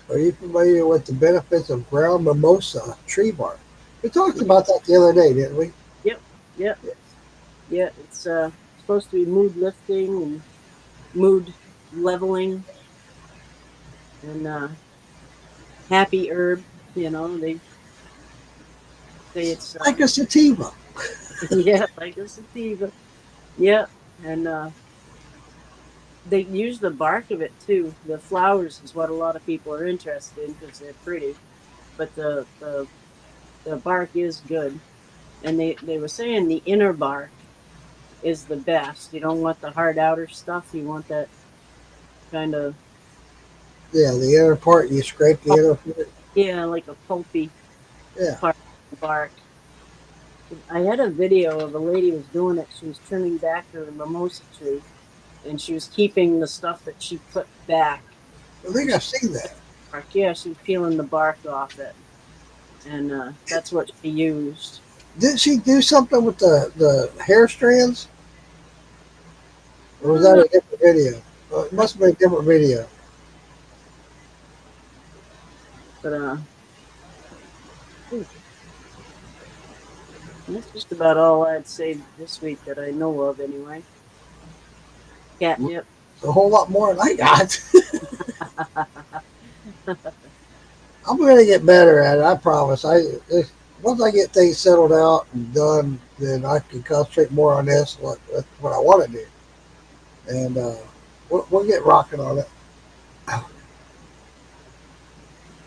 Are you familiar with the benefits of ground mimosa tree bark? We talked about that the other day, didn't we? Yep. Yep. Yeah. It's supposed to be mood lifting and mood leveling and happy herb. You know, they say it's Like a sativa. yeah, like a sativa. Yeah, and they use the bark of it too. The flowers is what a lot of people are interested in because they're pretty, but the bark is good. And they were saying the inner bark is the best. You don't want the hard outer stuff. You want that kind of Yeah, the inner part, you scrape the inner part. yeah, like a pulpy Yeah. part of the bark. I had a video of a lady was doing it. She was trimming back her mimosa tree, and she was keeping the stuff that she put back. I think I've seen that. Bark. Yeah, she was peeling the bark off it, and that's what she used. Didn't she do something with the hair strands? Or was that a different video? It must have been a different video. But that's just about all I'd say this week that I know of, anyway. Catnip. A whole lot more than I got. I'm going to get better at it, I promise. Once I get things settled out and done, then I can concentrate more on this, what I want to do. And we'll get rocking on it.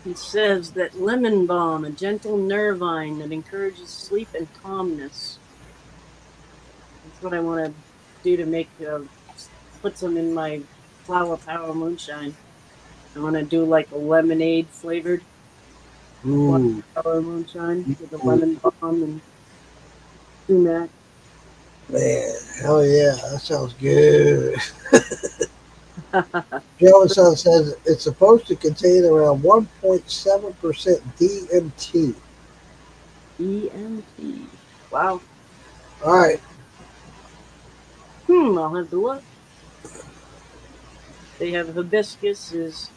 It says that lemon balm, a gentle nervine that encourages sleep and calmness. That's what I want to do to make put some in my Flower Power moonshine. I want to do like a lemonade flavored Ooh. Flower Power moonshine with the lemon balm and sumac. Man, hell yeah, that sounds good. Joe and Son says it's supposed to contain around 1.7% DMT. EMT. Wow. All right. I'll have to look. They have hibiscus is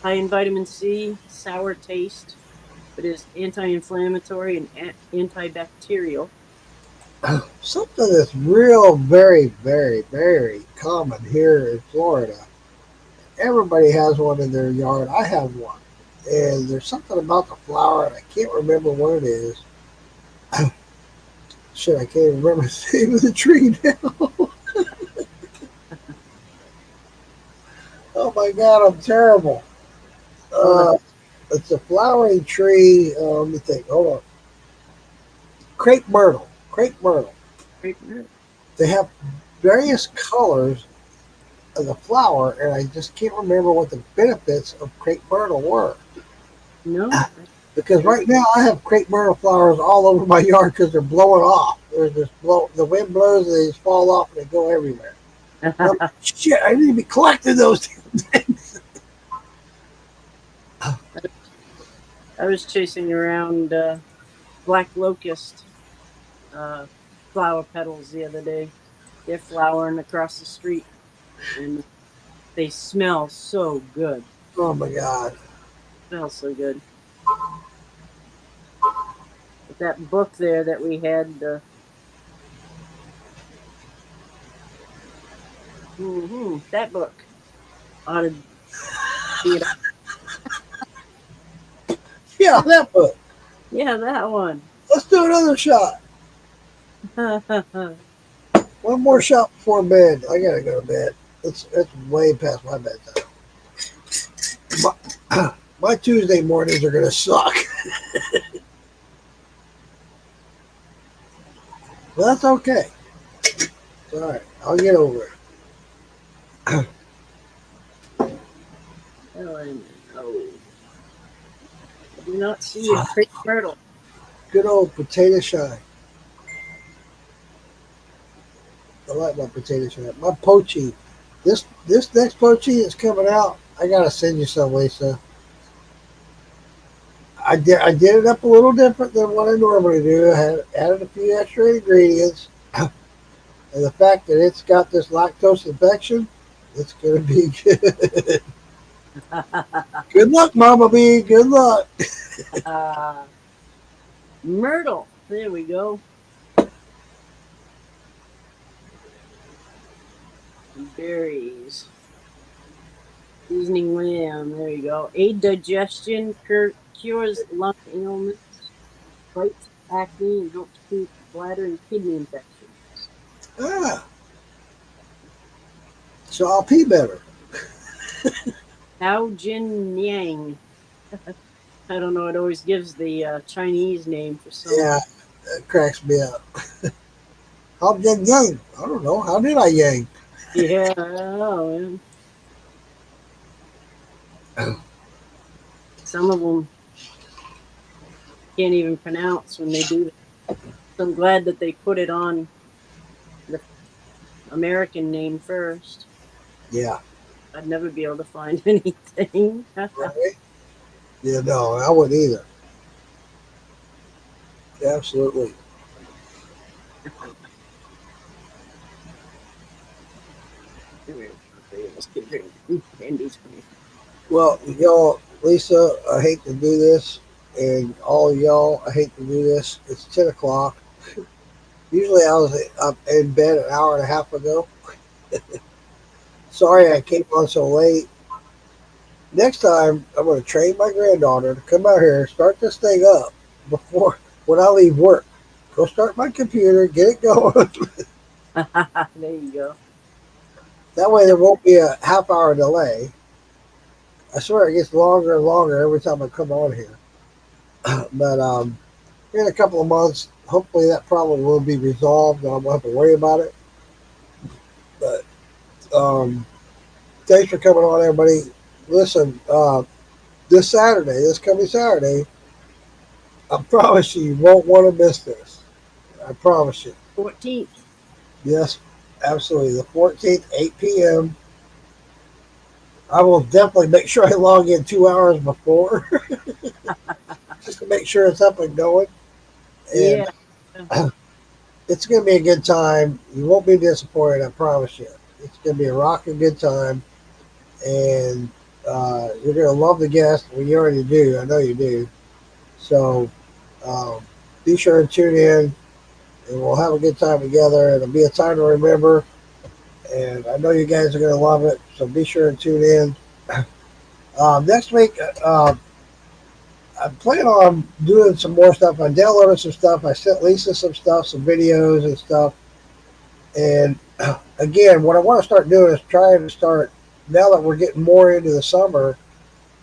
high in vitamin C, sour taste, but is anti-inflammatory and antibacterial. Something that's real, very, very, very common here in Florida. Everybody has one in their yard. I have one. And there's something about the flower, and I can't remember what it is. Shit, I can't even remember the name of the tree now. Oh my God, I'm terrible. It's a flowering tree. Let me think. Hold on. Crepe myrtle. Crepe myrtle. Great. They have various colors of the flower, and I just can't remember what the benefits of crepe myrtle were. No. Because right now I have crepe myrtle flowers all over my yard because they're blowing off. They're just the wind blows and they just fall off and they go everywhere. Shit, I need to be collecting those things. I was chasing around black locust flower petals the other day. They're flowering across the street, and they smell so good. Oh my God. Smell so good. But that book there that we had, that book ought to be. Yeah, that book. Yeah, that one. Let's do another shot. One more shot before bed. I gotta go to bed. It's way past my bedtime. My Tuesday mornings are gonna suck. But that's okay. It's all right. I'll get over it. Oh, I do not see a crepe myrtle. Good old potato shine. I like my potato shine. My poachie. This next poachie that's coming out, I gotta send you some, Lisa. I did it up a little different than what I normally do. I had added a few extra ingredients, and the fact that it's got this lactose infection, it's gonna be good. Good luck, Mama B. Good luck. Myrtle. There we go. Berries. Seasoning lamb. There you go. Aid digestion, cures lung ailments, fights acne, and helps treat bladder and kidney infections. Ah, so I'll pee better. Tao Jin Yang. I don't know. It always gives the Chinese name for some. Yeah, that cracks me up. How did yang? I don't know. How did I yang? Yeah, I don't know, man. Some of them can't even pronounce when they do that. So I'm glad that they put it on the American name first. Yeah. I'd never be able to find anything. Right? Yeah, no, I wouldn't either. Absolutely. Well, y'all, Lisa, I hate to do this, and all y'all, I hate to do this. It's 10 o'clock. Usually I was up in bed an hour and a half ago. Sorry I came on so late. Next time, I'm going to train my granddaughter to come out here and start this thing up before when I leave work. Go start my computer, get it going. There you go. That way there won't be a half-hour delay. I swear it gets longer and longer every time I come on here. But in a couple of months, hopefully that problem will be resolved and I won't have to worry about it. But thanks for coming on, everybody. Listen, this coming Saturday, I promise you won't want to miss this. I promise you. 14th. Yes, absolutely. The 14th, 8 p.m. I will definitely make sure I log in 2 hours before just to make sure it's up and going. And Yeah. it's going to be a good time. You won't be disappointed, I promise you. It's going to be a rocking good time, and you're going to love the guests. Well, you already do. I know you do. So um, be sure to tune in, and we'll have a good time together. It'll be a time to remember, and I know you guys are going to love it. So be sure to tune in. Next week, I plan on doing some more stuff. I downloaded some stuff. I sent Lisa some stuff, some videos and stuff. And again, what I want to start doing is trying to start, now that we're getting more into the summer,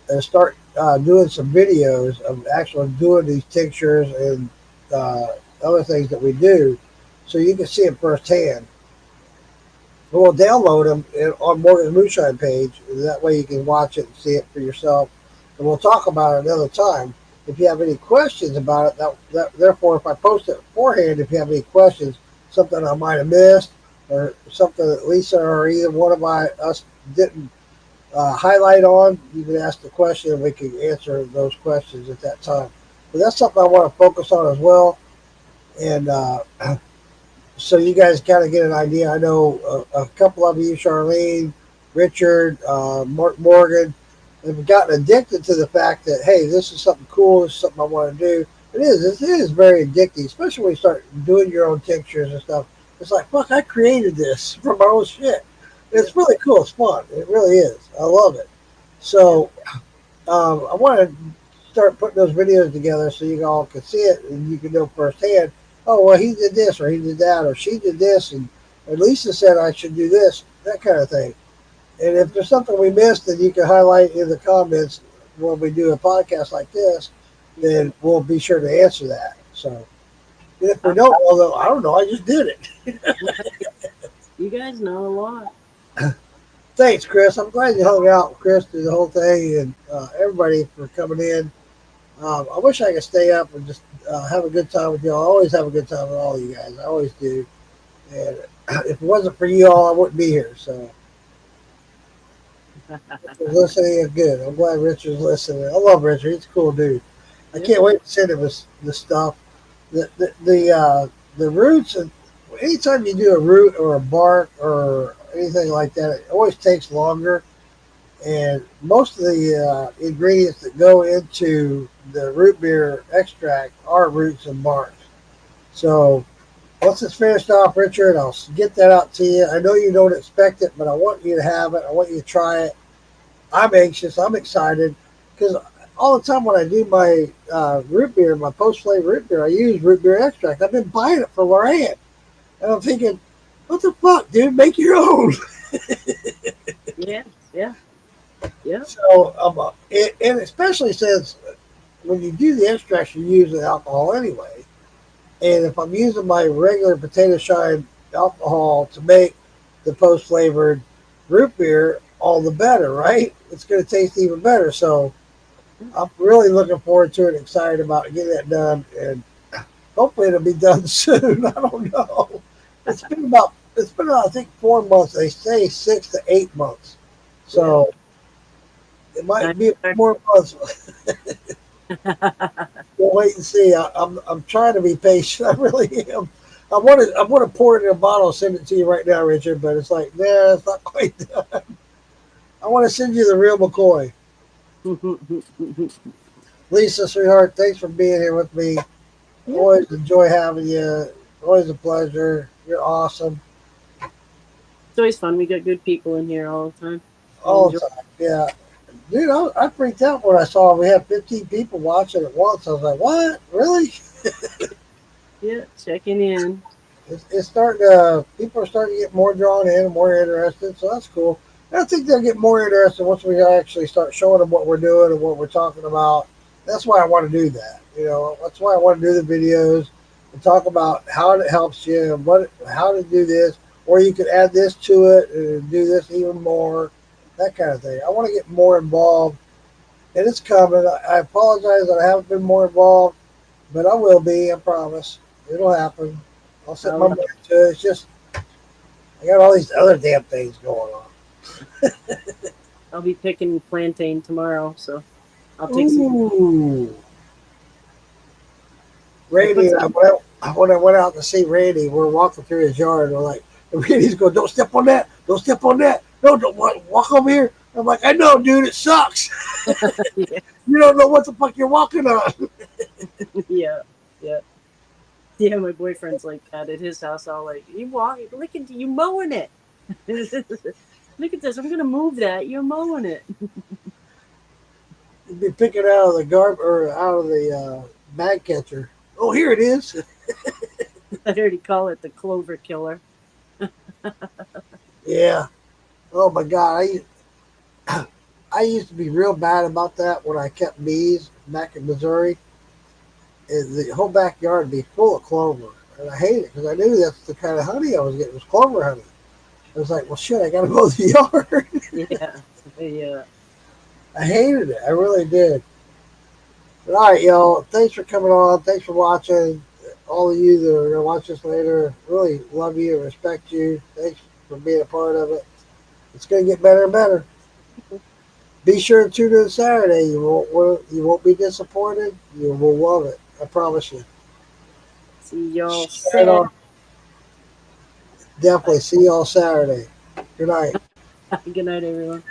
and start doing some videos of actually doing these tinctures and uh, other things that we do, so you can see it firsthand. We'll download them on Morgan's Moonshine page. That way you can watch it and see it for yourself. And we'll talk about it another time. If you have any questions about it, therefore, if I post it beforehand, if you have any questions, something I might have missed, or something that Lisa or either one of us didn't highlight on, you can ask the question and we can answer those questions at that time. But that's something I want to focus on as well. And so you guys kind of get an idea. I know a couple of you, Charlene, Richard, Morgan, have gotten addicted to the fact that, hey, this is something cool. This is something I want to do. It is. It is very addicting, especially when you start doing your own tinctures and stuff. It's like, fuck, I created this from my own shit. It's really cool. It's fun. It really is. I love it. So I want to start putting those videos together so you all can see it and you can know firsthand. Oh well, he did this or he did that or she did this, and Lisa said I should do this, that kind of thing. And if there's something we missed that you can highlight in the comments when we do a podcast like this, then we'll be sure to answer that. So and if we don't, although I don't know, I just did it. You guys know a lot. Thanks, Chris. I'm glad you hung out with Chris through the whole thing, and everybody for coming in. I wish I could stay up and just have a good time with y'all. I always have a good time with all of you guys. I always do. And if it wasn't for you all, I wouldn't be here. So listening is good. I'm glad Richard's listening. I love Richard. He's a cool dude. I can't wait to send him this stuff. The roots, and anytime you do a root or a bark or anything like that, it always takes longer. And most of the ingredients that go into the root beer extract are roots and barks. So once it's finished off, Richard, I'll get that out to you. I know you don't expect it, but I want you to have it. I want you to try it. I'm anxious. I'm excited because all the time when I do my root beer, my post-flavor root beer, I use root beer extract. I've been buying it for Lorraine. And I'm thinking, what the fuck, dude? Make your own. Yeah, yeah, yeah. So, and especially since when you do the extract, you use the alcohol anyway. And if I'm using my regular potato shine alcohol to make the post flavored root beer, all the better, right? It's going to taste even better. So, I'm really looking forward to it, excited about getting that done. And hopefully it'll be done soon. I don't know. It's been I think 4 months. They say 6 to 8 months. So it might be more months. We'll wait and see. I'm trying to be patient. I really am. I want to pour it in a bottle and send it to you right now, Richard. But it's like, nah, it's not quite done. I want to send you the real McCoy. Lisa, sweetheart, thanks for being here with me. Always enjoy having you. Always a pleasure. You're awesome. It's always fun. We got good people in here all the time. All the time. Yeah. Dude, I freaked out when I saw we had 15 people watching at once. I was like, what? Really? Yeah, checking in. It's starting to, people are starting to get more drawn in and more interested, so that's cool. And I think they'll get more interested once we actually start showing them what we're doing and what we're talking about. That's why I want to do that. You know, that's why I want to do the videos and talk about how it helps you and how to do this, or you could add this to it and do this even more, that kind of thing. I want to get more involved, and it's coming. I apologize that I haven't been more involved, but I will be, I promise. It'll happen. I'll set my mind to it. It's just, I got all these other damn things going on. I'll be picking plantain tomorrow, so I'll take some. Ooh. I put Randy and some. when I went out to see Randy, we're walking through his yard. We're like, and Randy's going, "Don't step on that! Don't step on that! No, don't walk over here." I'm like, "I know, dude. It sucks. Yeah, You don't know what the fuck you're walking on." yeah, yeah. Yeah, my boyfriend's like that at his house. All like, you walk, look at you mowing it. Look at this. I'm gonna move that. You're mowing it. You'd be picking out of the or out of the bag catcher. Oh, here it is. I already call it the clover killer. Yeah. Oh my God. I used to be real bad about that when I kept bees back in Missouri. The whole backyard would be full of clover, and I hated it because I knew that's the kind of honey I was getting was clover honey. I was like, well, shit, I got to mow the yard. Yeah, yeah. I hated it. I really did. But all right, y'all. Thanks for coming on. Thanks for watching. All of you that are going to watch this later, really love you and respect you. Thanks for being a part of it. It's going to get better and better. Be sure to tune in Saturday. You won't be disappointed. You will love it. I promise you. See y'all Right Saturday. on. Definitely. See y'all Saturday. Good night. Good night, everyone.